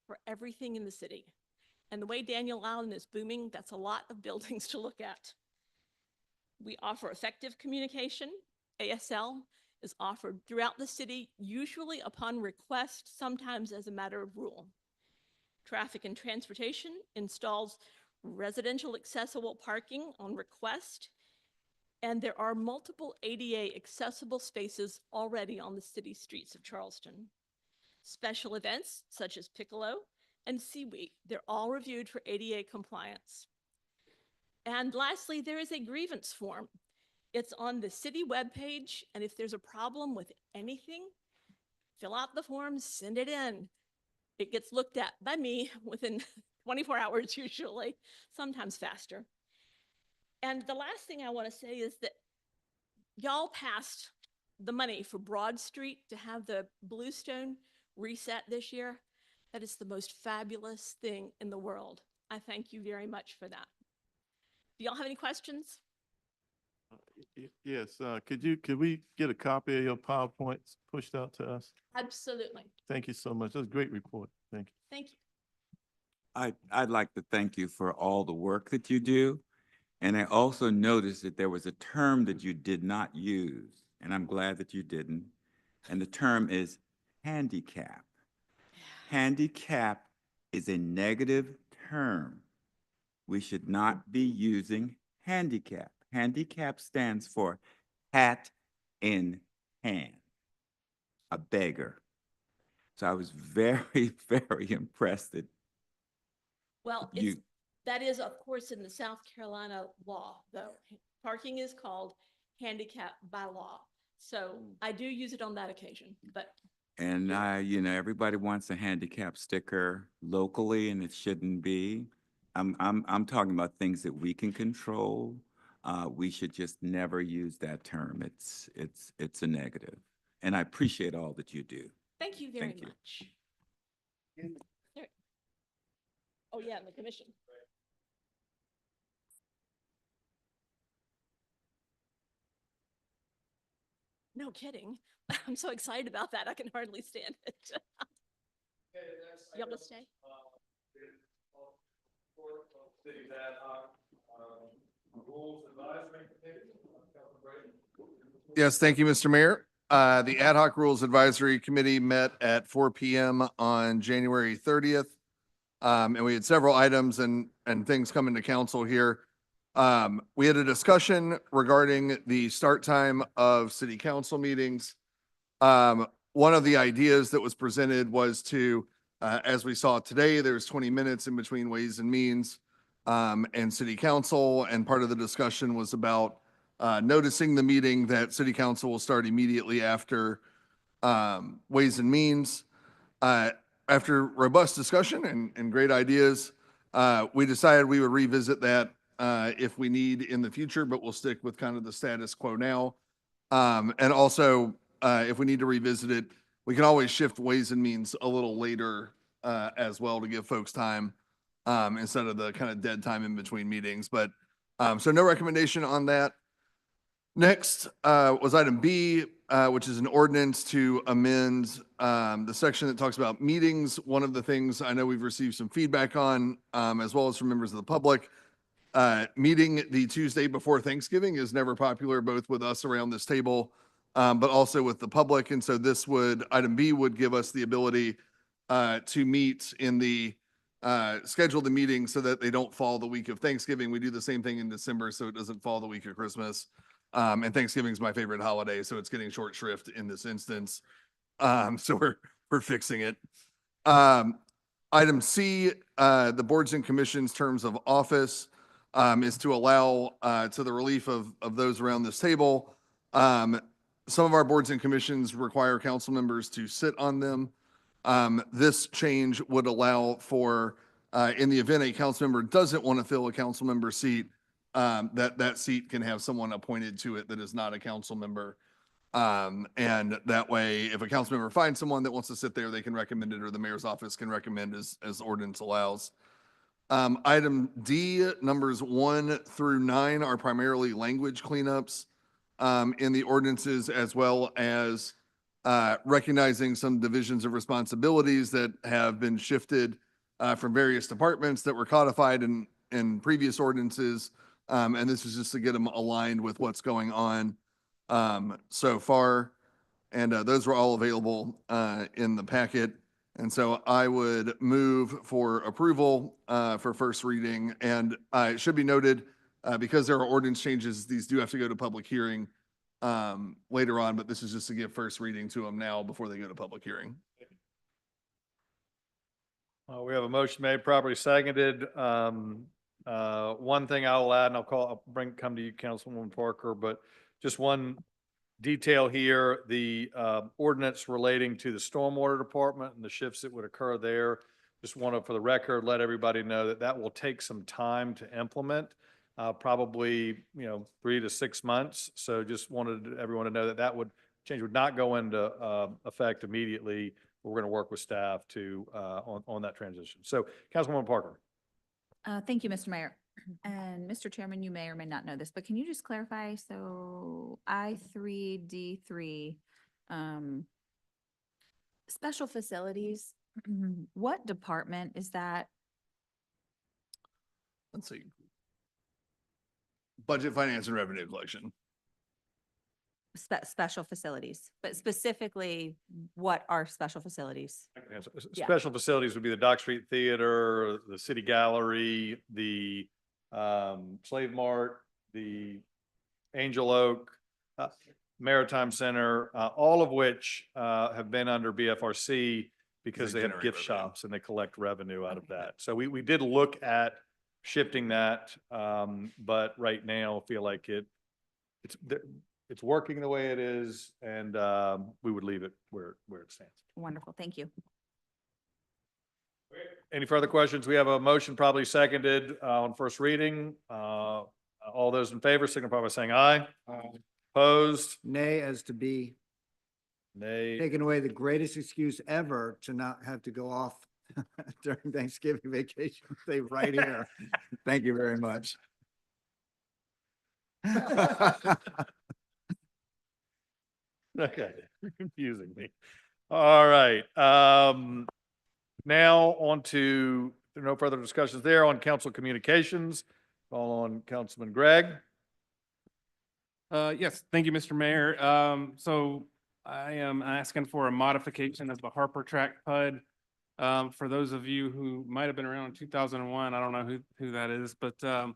for everything in the city. And the way Daniel Allen is booming, that's a lot of buildings to look at. We offer effective communication. ASL is offered throughout the city, usually upon request, sometimes as a matter of rule. Traffic and Transportation installs residential accessible parking on request, and there are multiple ADA accessible spaces already on the city streets of Charleston. Special events such as Piccolo and Seaweek, they're all reviewed for ADA compliance. And lastly, there is a grievance form. It's on the city webpage, and if there's a problem with anything, fill out the form, send it in. It gets looked at by me within 24 hours usually, sometimes faster. And the last thing I want to say is that y'all passed the money for Broad Street to have the Bluestone reset this year. That is the most fabulous thing in the world. I thank you very much for that. Do y'all have any questions? Yes, could we get a copy of your PowerPoints pushed out to us? Absolutely. Thank you so much. That's a great report. Thank you. Thank you. I'd like to thank you for all the work that you do. And I also noticed that there was a term that you did not use, and I'm glad that you didn't. And the term is handicap. Handicap is a negative term. We should not be using handicap. Handicap stands for hat in hand, a beggar. So I was very, very impressed that Well, that is, of course, in the South Carolina law, though. Parking is called handicap by law. So I do use it on that occasion, but. and everybody wants a handicap sticker locally, and it shouldn't be. I'm talking about things that we can control. We should just never use that term. It's a negative. And I appreciate all that you do. Thank you very Thank you. much. There- Oh, yeah, and the commission. No kidding. I'm so excited about that. I can hardly stand it. You want to stay? Yes, thank you, Mr. Mayor. The Ad hoc Rules Advisory Committee met at 4 p.m. on January 30th. And we had several items and things coming to council here. We had a discussion regarding the start time of city council meetings. One of the ideas that was presented was to, as we saw today, there's 20 minutes in between Ways and Means and city council. And part of the discussion was about noticing the meeting that city council will start immediately after Ways and Means. After robust discussion and great ideas, we decided we would revisit that if we need in the future, but we'll stick with kind of the status quo now. And also, if we need to revisit it, we can always shift Ways and Means a little later as well to give folks time instead of the kind of dead time in between meetings. But so no recommendation on that. Next was item B, which is an ordinance to amend the section that talks about meetings. One of the things I know we've received some feedback on, as well as from members of the public, meeting the Tuesday before Thanksgiving is never popular, both with us around this table, but also with the public. And so this would, item B would give us the ability to meet in the schedule the meetings so that they don't fall the week of Thanksgiving. We do the same thing in December, so it doesn't fall the week of Christmas. And Thanksgiving is my favorite holiday, so it's getting short shrift in this instance. So we're fixing it. Item C, the boards and commissions terms of office is to allow to the relief of those around this table. Some of our boards and commissions require council members to sit on them. This change would allow for, in the event a council member doesn't want to fill a council member seat, that seat can have someone appointed to it that is not a council member. And that way, if a council member finds someone that wants to sit there, they can recommend it, or the mayor's office can recommend as the ordinance allows. Item D, numbers 1 through 9 are primarily language cleanups in the ordinances, as well as recognizing some divisions of responsibilities that have been shifted from various departments that were codified in previous ordinances. And this is just to get them aligned with what's going on so far. And those were all available in the packet. And so I would move for approval for first reading. And it should be noted, because there are ordinance changes, these do have to go to public hearing later on, but this is just to give first reading to them now before they go to public hearing. We have a motion made, properly seconded. One thing I will add, and I'll come to you, Councilwoman Parker, but just one detail here, the ordinance relating to the stormwater department and the shifts that would occur there. Just want to, for the record, let everybody know that that will take some time to implement, probably 3 to 6 months. So just wanted everyone to know that that change would not go into effect immediately. We're going to work with staff to on that transition. So Councilwoman Parker. Thank you, Mr. Mayor. And Mr. Chairman, you may or may not know this, but can you just clarify? So I3D3, special facilities, what department is that? Let's see. Budget, finance, and revenue collection. Special facilities, but specifically, what are special facilities? Yeah. Special facilities would be the Dock Street Theater, the City Gallery, the Slave Mart, the Angel Oak, Maritime Center, all of which have been under BFRC because they have gift shops and they collect revenue out of that. So we did look at shifting that, but right now feel like it's working the way it is, and we would leave it where it stands. Wonderful, thank you. Any further questions? We have a motion probably seconded on first reading. All those in favor signify by saying aye. Aye. Opposed? Nay as to be. Nay. Taking away the greatest excuse ever to not have to go off during Thanksgiving vacation. Stay right here. Thank you very much. Okay, you're confusing me. All right. Now on to, there are no further discussions there on council communications. Call on Councilman Gregg. Yes, thank you, Mr. Mayor. So I am asking for a modification of the Harper Track PUD. For those of you who might have been around in 2001, I don't know who that is, but the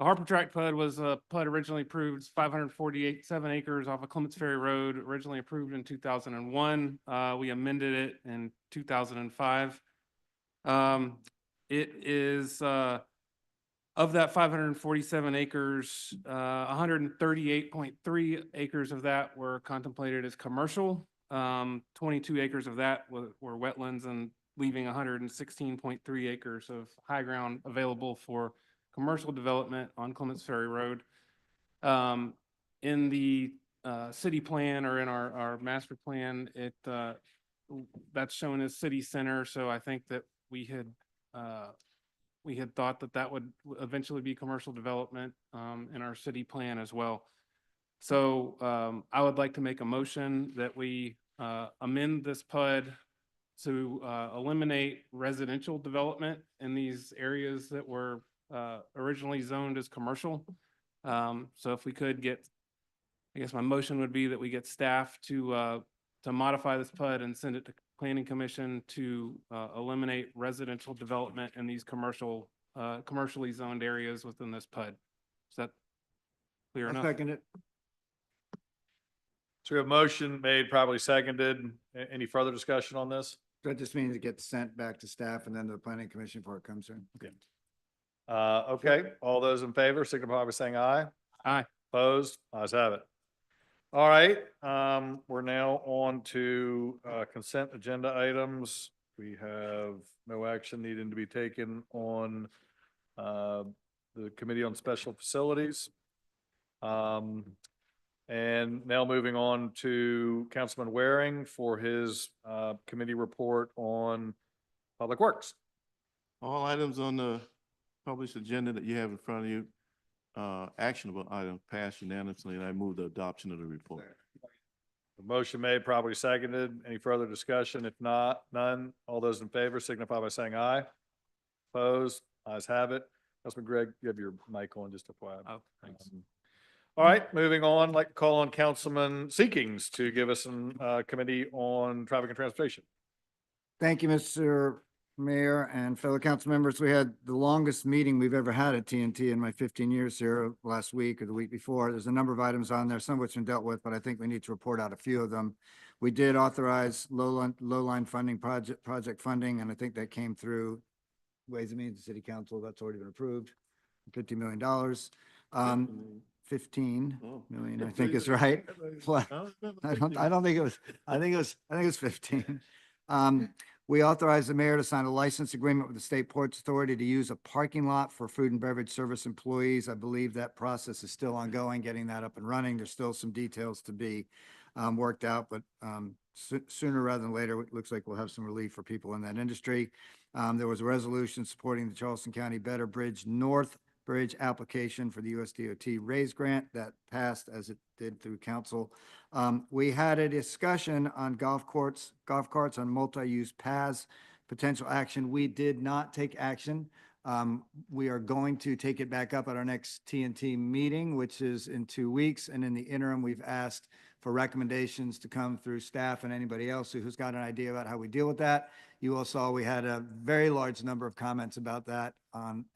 Harper Track PUD was a PUD originally approved 548.7 acres off of Clements Ferry Road, originally approved in 2001. We amended it in 2005. It is of that 547 acres, 138.3 acres of that were contemplated as commercial. 22 acres of that were wetlands, and leaving 116.3 acres of high ground available for commercial development on Clements Ferry Road. In the city plan or in our master plan, that's shown as city center. So I think that we had thought that would eventually be commercial development in our city plan as well. So I would like to make a motion that we amend this PUD to eliminate residential development in these areas that were originally zoned as commercial. So if we could get, I guess my motion would be that we get staff to modify this PUD and send it to Planning Commission to eliminate residential development in these commercially zoned areas within this PUD. Is that clear I enough? second it. So we have motion made, probably seconded. Any further discussion on this? That just means it gets sent back to staff and then to the planning commission before it comes in. Okay. Okay, all those in favor, signify by saying aye. Aye. Opposed? Ayes have it. All right, we're now on to consent agenda items. We have no action needing to be taken on the Committee on Special Facilities. And now moving on to Councilman Waring for his committee report on Public Works. All items on the published agenda that you have in front of you, actionable items passed unanimously, and I move the adoption of the report. The motion made, probably seconded. Any further discussion? If not, none. All those in favor signify by saying aye. Opposed? Ayes have it. Councilman Gregg, you have your mic on, just FYI. Oh, thanks. All right, moving on, I'd like to call on Councilman Seekings to give us some committee on traffic and transportation. Thank you, Mr. Mayor and fellow council members. We had the longest meeting we've ever had at TNT in my 15 years here last week or the week before. There's a number of items on there, some of which have been dealt with, but I think we need to report out a few of them. We did authorize low-line funding, project funding, and I think that came through Ways and Means, the City Council. That's already been approved. $50 million. 15 million, I think is right. I don't think it was, I think it was 15. We authorized the mayor to sign a license agreement with the State Ports Authority to use a parking lot for food and beverage service employees. I believe that process is still ongoing, getting that up and running. There's still some details to be worked out, but sooner rather than later, it looks like we'll have some relief for people in that industry. There was a resolution supporting the Charleston County Better Bridge North Bridge application for the USDOT RAISE grant that passed as it did through council. We had a discussion on golf carts on multi-use paths, potential action. We did not take action. We are going to take it back up at our next TNT meeting, which is in 2 weeks. And in the interim, we've asked for recommendations to come through staff and anybody else who's got an idea about how we deal with that. You all saw we had a very large number of comments about that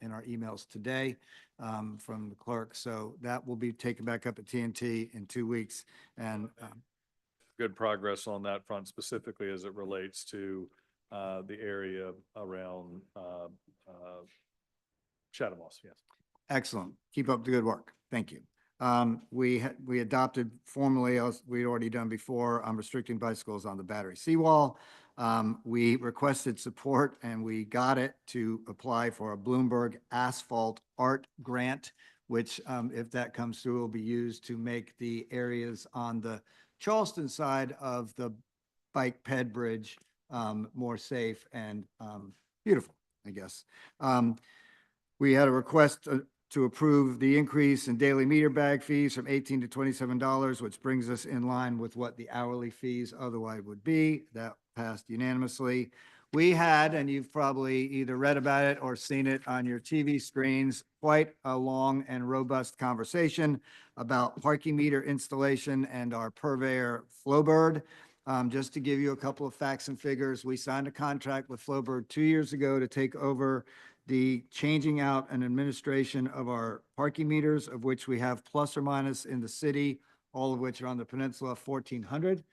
in our emails today from the clerk. So that will be taken back up at TNT in 2 weeks. And Good progress on that front, specifically as it relates to the area around Shadow Moss, yes. excellent. Keep up the good work. Thank you. We adopted formally, as we'd already done before, restricting bicycles on the Battery Seawall. We requested support and we got it to apply for a Bloomberg Asphalt Art Grant, which if that comes through, will be used to make the areas on the Charleston side of the bike ped bridge more safe and beautiful, I guess. We had a request to approve the increase in daily meter bag fees from $18 to $27, which brings us in line with what the hourly fees otherwise would be. That passed unanimously. We had, and you've probably either read about it or seen it on your TV screens, quite a long and robust conversation about parking meter installation and our purveyor Flowbird. Just to give you a couple of facts and figures, we signed a contract with Flowbird 2 years ago to take over the changing out and administration of our parking meters, of which we have plus or minus in the city, all of which are on the peninsula, 1,400.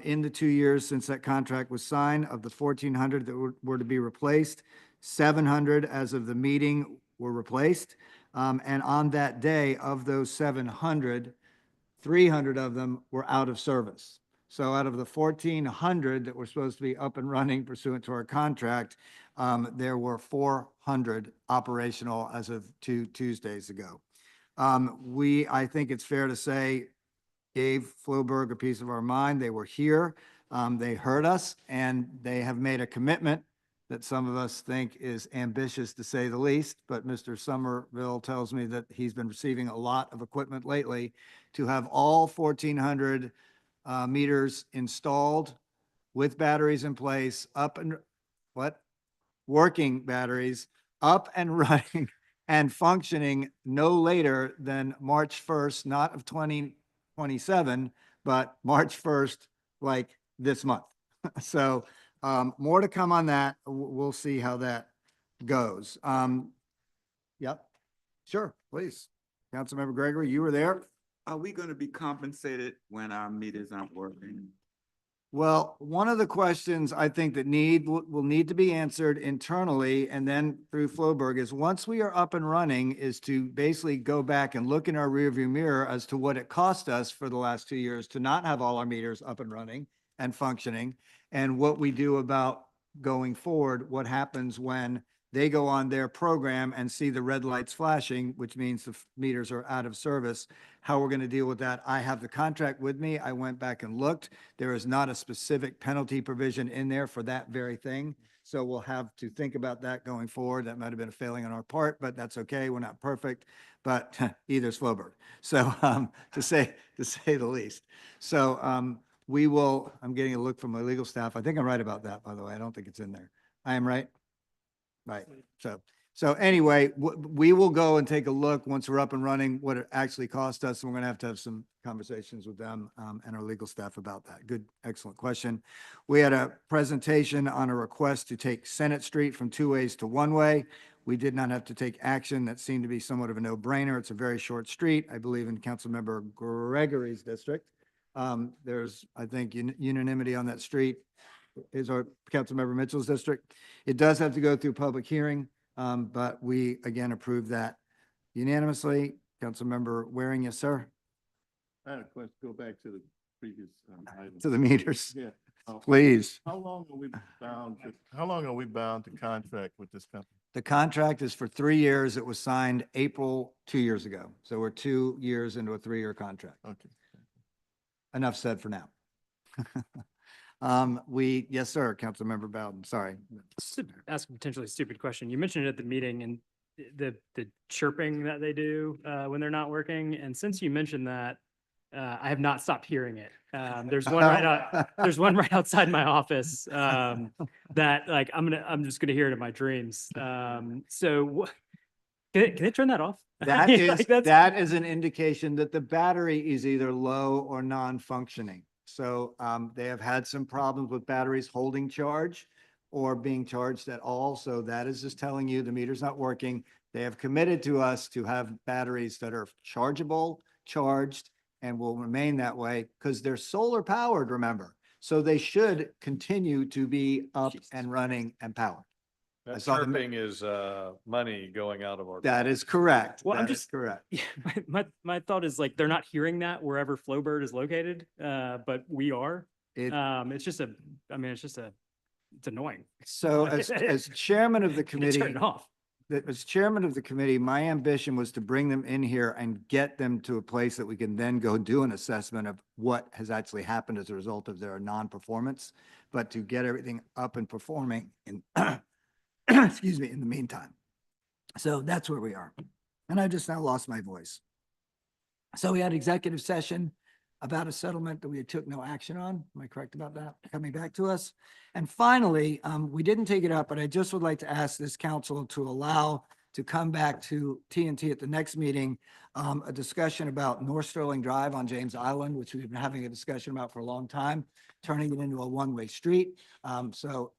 In the 2 years since that contract was signed, of the 1,400 that were to be replaced, 700 as of the meeting were replaced. And on that day, of those 700, 300 of them were out of service. So out of the 1,400 that were supposed to be up and running pursuant to our contract, there were 400 operational as of 2 Tuesdays ago. I think it's fair to say gave Floberg a piece of our mind. They were here. They heard us, and they have made a commitment that some of us think is ambitious to say the least, but Mr. Somerville tells me that he's been receiving a lot of equipment lately to have all 1,400 meters installed with batteries in place, working batteries, up and running and functioning no later than March 1st, not of 2027, but March 1st, like this month. So more to come on that. We'll see how that goes. Yep, sure, please. Councilmember Gregory, you were there. Are we going to be compensated when our meters aren't working? Well, one of the questions I think that will need to be answered internally and then through Floberg is once we are up and running is to basically go back and look in our rearview mirror as to what it cost us for the last 2 years to not have all our meters up and running and functioning, and what we do about going forward, what happens when they go on their program and see the red lights flashing, which means the meters are out of service, how we're going to deal with that. I have the contract with me. I went back and looked. There is not a specific penalty provision in there for that very thing. So we'll have to think about that going forward. That might have been a failing on our part, but that's okay. We're not perfect, but either's Floberg. So to say the least. So I'm getting a look from my legal staff. I think I'm right about that, by the way. I don't think it's in there. I am right? Right. So anyway, we will go and take a look once we're up and running, what it actually cost us. And we're going to have some conversations with them and our legal staff about that. Good, excellent question. We had a presentation on a request to take Senate Street from 2 ways to 1 way. We did not have to take action. That seemed to be somewhat of a no-brainer. It's a very short street, I believe, in Councilmember Gregory's district. There's, I think, unanimity on that street. Is our Councilmember Mitchell's district. It does have to go through public hearing, but we again approved that unanimously. Councilmember Waring, yes, sir. I had a question, go back to the previous item. To the meters. Yeah. Please. How long are we bound to contract with this company? The contract is for 3 years. It was signed April 2 years ago. So we're 2 years into a 3-year contract. Okay. Enough said for now. Yes, sir, Councilmember Bowden, sorry. Ask a potentially stupid question. You mentioned it at the meeting and the chirping that they do when they're not working. And since you mentioned that, I have not stopped hearing it. There's one there's one right outside my office that like I'm just gonna hear it in my dreams. So can they turn that off? That Like, is that is an indication that the battery is either low or non-functioning. So they have had some problems with batteries holding charge or being charged at all. So that is just telling you the meter's not working. They have committed to us to have batteries that are chargeable, charged, and will remain that way because they're solar powered, remember. So they should continue to be up and running and powered. That chirping is money going out of our. That is correct. Well, I'm That is just correct. my thought is like they're not hearing that wherever Flowbird is located, but we are. It's just it's annoying. So as chairman of the Can committee, you turn it off? as chairman of the committee, my ambition was to bring them in here and get them to a place that we can then go do an assessment of what has actually happened as a result of their non-performance, but to get everything up and performing in, excuse me, in the meantime. So that's where we are. And I just now lost my voice. So we had executive session about a settlement that we took no action on. Am I correct about that? Coming back to us. And finally, we didn't take it up, but I just would like to ask this council to allow to come back to TNT at the next meeting, a discussion about North Sterling Drive on James Island, which we've been having a discussion about for a long time, turning it into a one-way street. So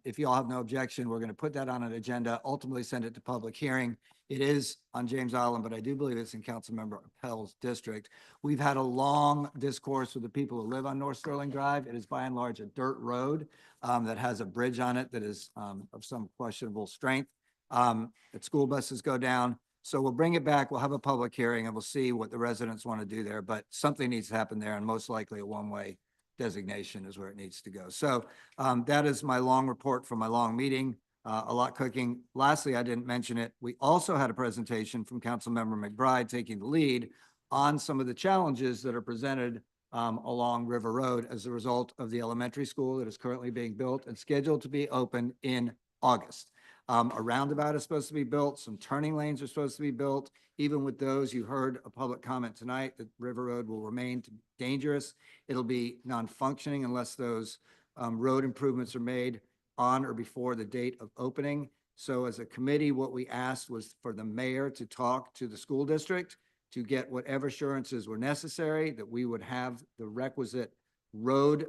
if you all have no objection, we're going to put that on an agenda, ultimately send it to public hearing. It is on James Island, but I do believe it's in Councilmember Appel's district. We've had a long discourse with the people who live on North Sterling Drive. It is by and large a dirt road that has a bridge on it that is of some questionable strength. That school buses go down. So we'll bring it back. We'll have a public hearing and we'll see what the residents want to do there. But something needs to happen there, and most likely a one-way designation is where it needs to go. So that is my long report from my long meeting. A lot cooking. Lastly, I didn't mention it. We also had a presentation from Councilmember McBride taking the lead on some of the challenges that are presented along River Road as a result of the elementary school that is currently being built and scheduled to be open in August. A roundabout is supposed to be built, some turning lanes are supposed to be built. Even with those, you heard a public comment tonight that River Road will remain dangerous. It'll be non-functioning unless those road improvements are made on or before the date of opening. So as a committee, what we asked was for the mayor to talk to the school district to get whatever assurances were necessary, that we would have the requisite road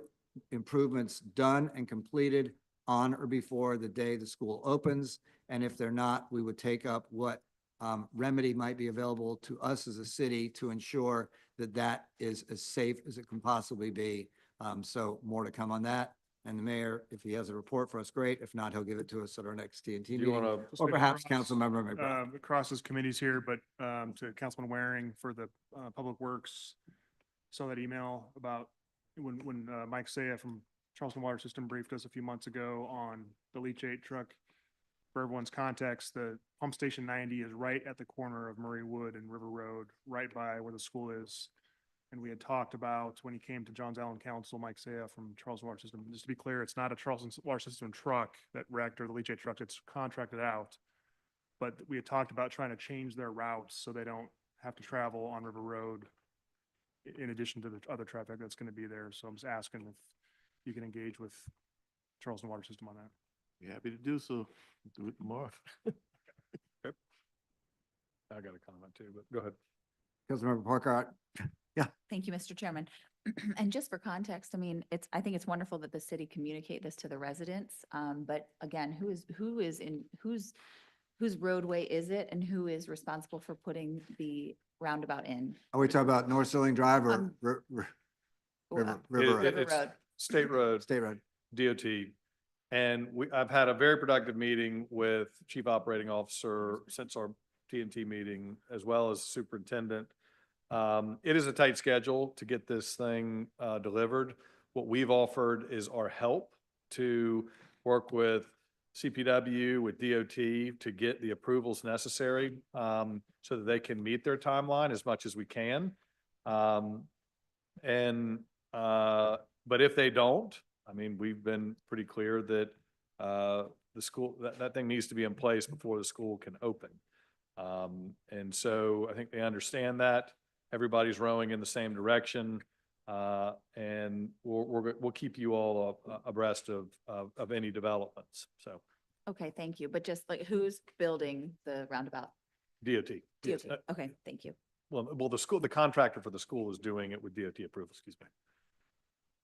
improvements done and completed on or before the day the school opens. And if they're not, we would take up what remedy might be available to us as a city to ensure that that is as safe as it can possibly be. So more to come on that. And the mayor, if he has a report for us, great. If not, he'll give it to us at our next TNT Do you meeting. wanna- Or perhaps Councilmember McBride. Across his committees here, but to Councilman Waring for the Public Works, saw that email about when Mike Saya from Charleston Water System briefed us a few months ago on the leachate truck. For everyone's context, the pump station 90 is right at the corner of Murray Wood and River Road, right by where the school is. And we had talked about when he came to Johns Island Council, Mike Saya from Charleston Water System. Just to be clear, it's not a Charleston Water System truck that wrecked or the leachate truck. It's contracted out. But we had talked about trying to change their routes so they don't have to travel on River Road in addition to the other traffic that's going to be there. So I'm just asking if you can engage with Charleston Water System on that. Be happy to do so. Do it tomorrow. I got a comment too, but go ahead. Councilmember Parker. Thank you, Mr. Chairman. And just for context, I mean, I think it's wonderful that the city communicate this to the residents. But again, whose roadway is it and who is responsible for putting the roundabout in? Are we talking about North Sterling Drive or River It- Road? it's Road. State Road. State Road. DOT. And I've had a very productive meeting with Chief Operating Officer since our TNT meeting, as well as Superintendent. It is a tight schedule to get this thing delivered. What we've offered is our help to work with CPW, with DOT to get the approvals necessary so that they can meet their timeline as much as we can. But if they don't, I mean, we've been pretty clear that the school, that thing needs to be in place before the school can open. And so I think they understand that. Everybody's rowing in the same direction. And we'll keep you all abreast of any developments. So Okay, thank you. But just like who's building the roundabout? DOT. DOT. Okay, thank you. Well, the contractor for the school is doing it with DOT approval, excuse me.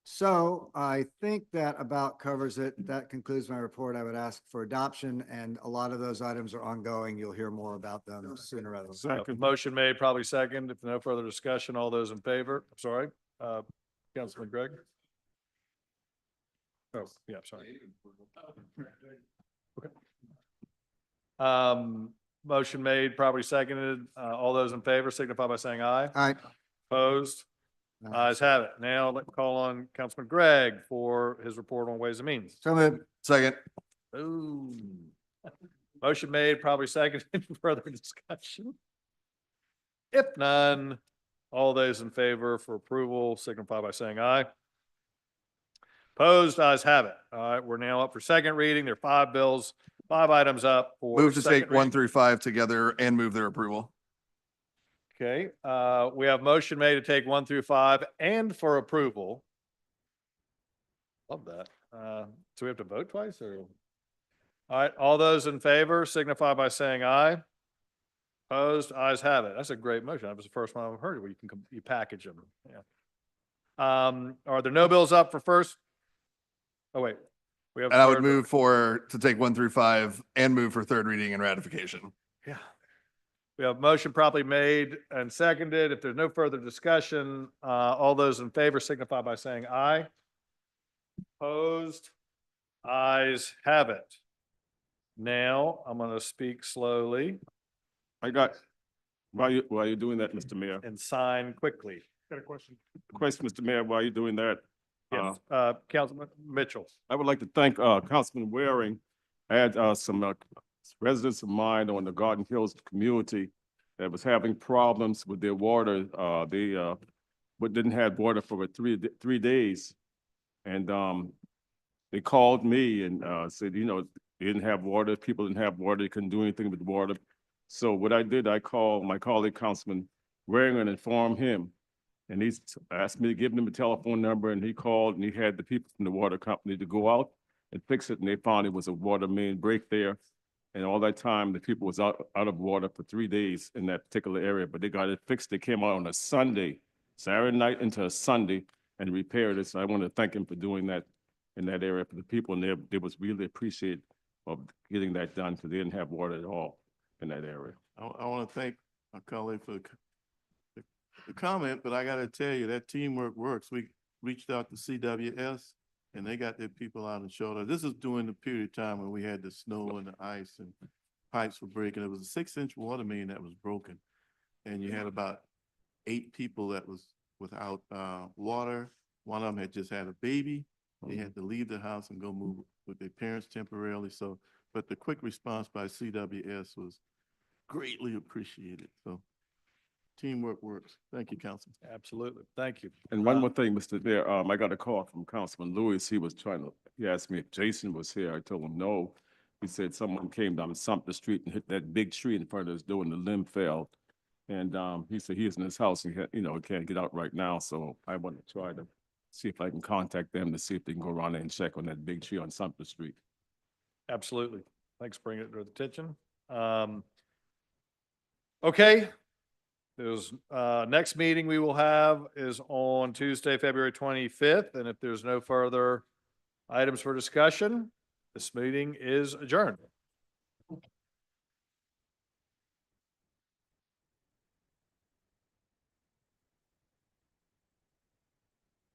So I think that about covers it. That concludes my report. I would ask for adoption, and a lot of those items are ongoing. You'll hear more about them sooner rather than later. Second. Motion made, probably second. If no further discussion, all those in favor, I'm sorry, Councilman Gregg? Oh, yeah, sorry. Okay. Motion made, probably seconded. All those in favor signify by saying aye. Aye. Opposed? Ayes have it. Now let me call on Councilman Gregg for his report on Ways and Means. So moved. Second. Ooh. Motion made, probably seconded. Further discussion? If none, all those in favor for approval signify by saying aye. Opposed? Ayes have it. All right, we're now up for second reading. There are 5 bills, 5 items up for. Move to second take 1 reading. through 5 together and move their approval. Okay, we have motion made to take 1 through 5 and for approval. Love that. So we have to vote twice or? All right, all those in favor signify by saying aye. Opposed? Ayes have it. That's a great motion. That was the first one I've heard where you package them. Yeah. Are there no bills up for first? Oh, wait. We have. And I would third- move to take 1 through 5 and move for third reading and ratification. Yeah. We have motion properly made and seconded. If there's no further discussion, all those in favor signify by saying aye. Opposed? Ayes have it. Now, I'm going to speak slowly. While you're doing that, Mr. Mayor, and sign quickly. Got a question? Mr. Mayor, while you're doing that. Yes, Councilman Mitchell. I would like to thank, Councilman Waring. I had, some residents of mine on the Garden Hills community that was having problems with their water. But didn't have water for 3 days. And, they called me and, said, you know, they didn't have water, people didn't have water, they couldn't do anything with water. So what I did, I called my colleague, Councilman Waring, and informed him. And he asked me to give him a telephone number, and he called and he had the people from the water company to go out and fix it. And they found it was a water main break there. And all that time, the people was out of water for 3 days in that particular area, but they got it fixed. They came out on a Sunday, Saturday night into a Sunday, and repaired it. So I want to thank him for doing that in that area for the people. And they was really appreciative of getting that done because they didn't have water at all in that area. I want to thank my colleague for the comment, but I got to tell you, that teamwork works. We reached out to CWS and they got their people out and showed us. This is during the period of time when we had the snow and the ice and pipes were breaking. It was a 6-inch water main that was broken. And you had about 8 people that was without water. One of them had just had a baby. They had to leave the house and go move with their parents temporarily. So, but the quick response by CWS was greatly appreciated. So teamwork works. Thank you, Councilman. Absolutely. Thank you. And one more thing, Mr. Mayor, I got a call from Councilman Lewis. He asked me if Jason was here. I told him no. He said someone came down Sumter Street and hit that big tree in front of his door and the limb fell. And he said he was in his house and he can't get out right now. So I want to try to see if I can contact them to see if they can go around there and check on that big tree on Sumter Street. Absolutely. Thanks for bringing it to our attention. Okay. There's, next meeting we will have is on Tuesday, February 25th. And if there's no further items for discussion, this meeting is adjourned.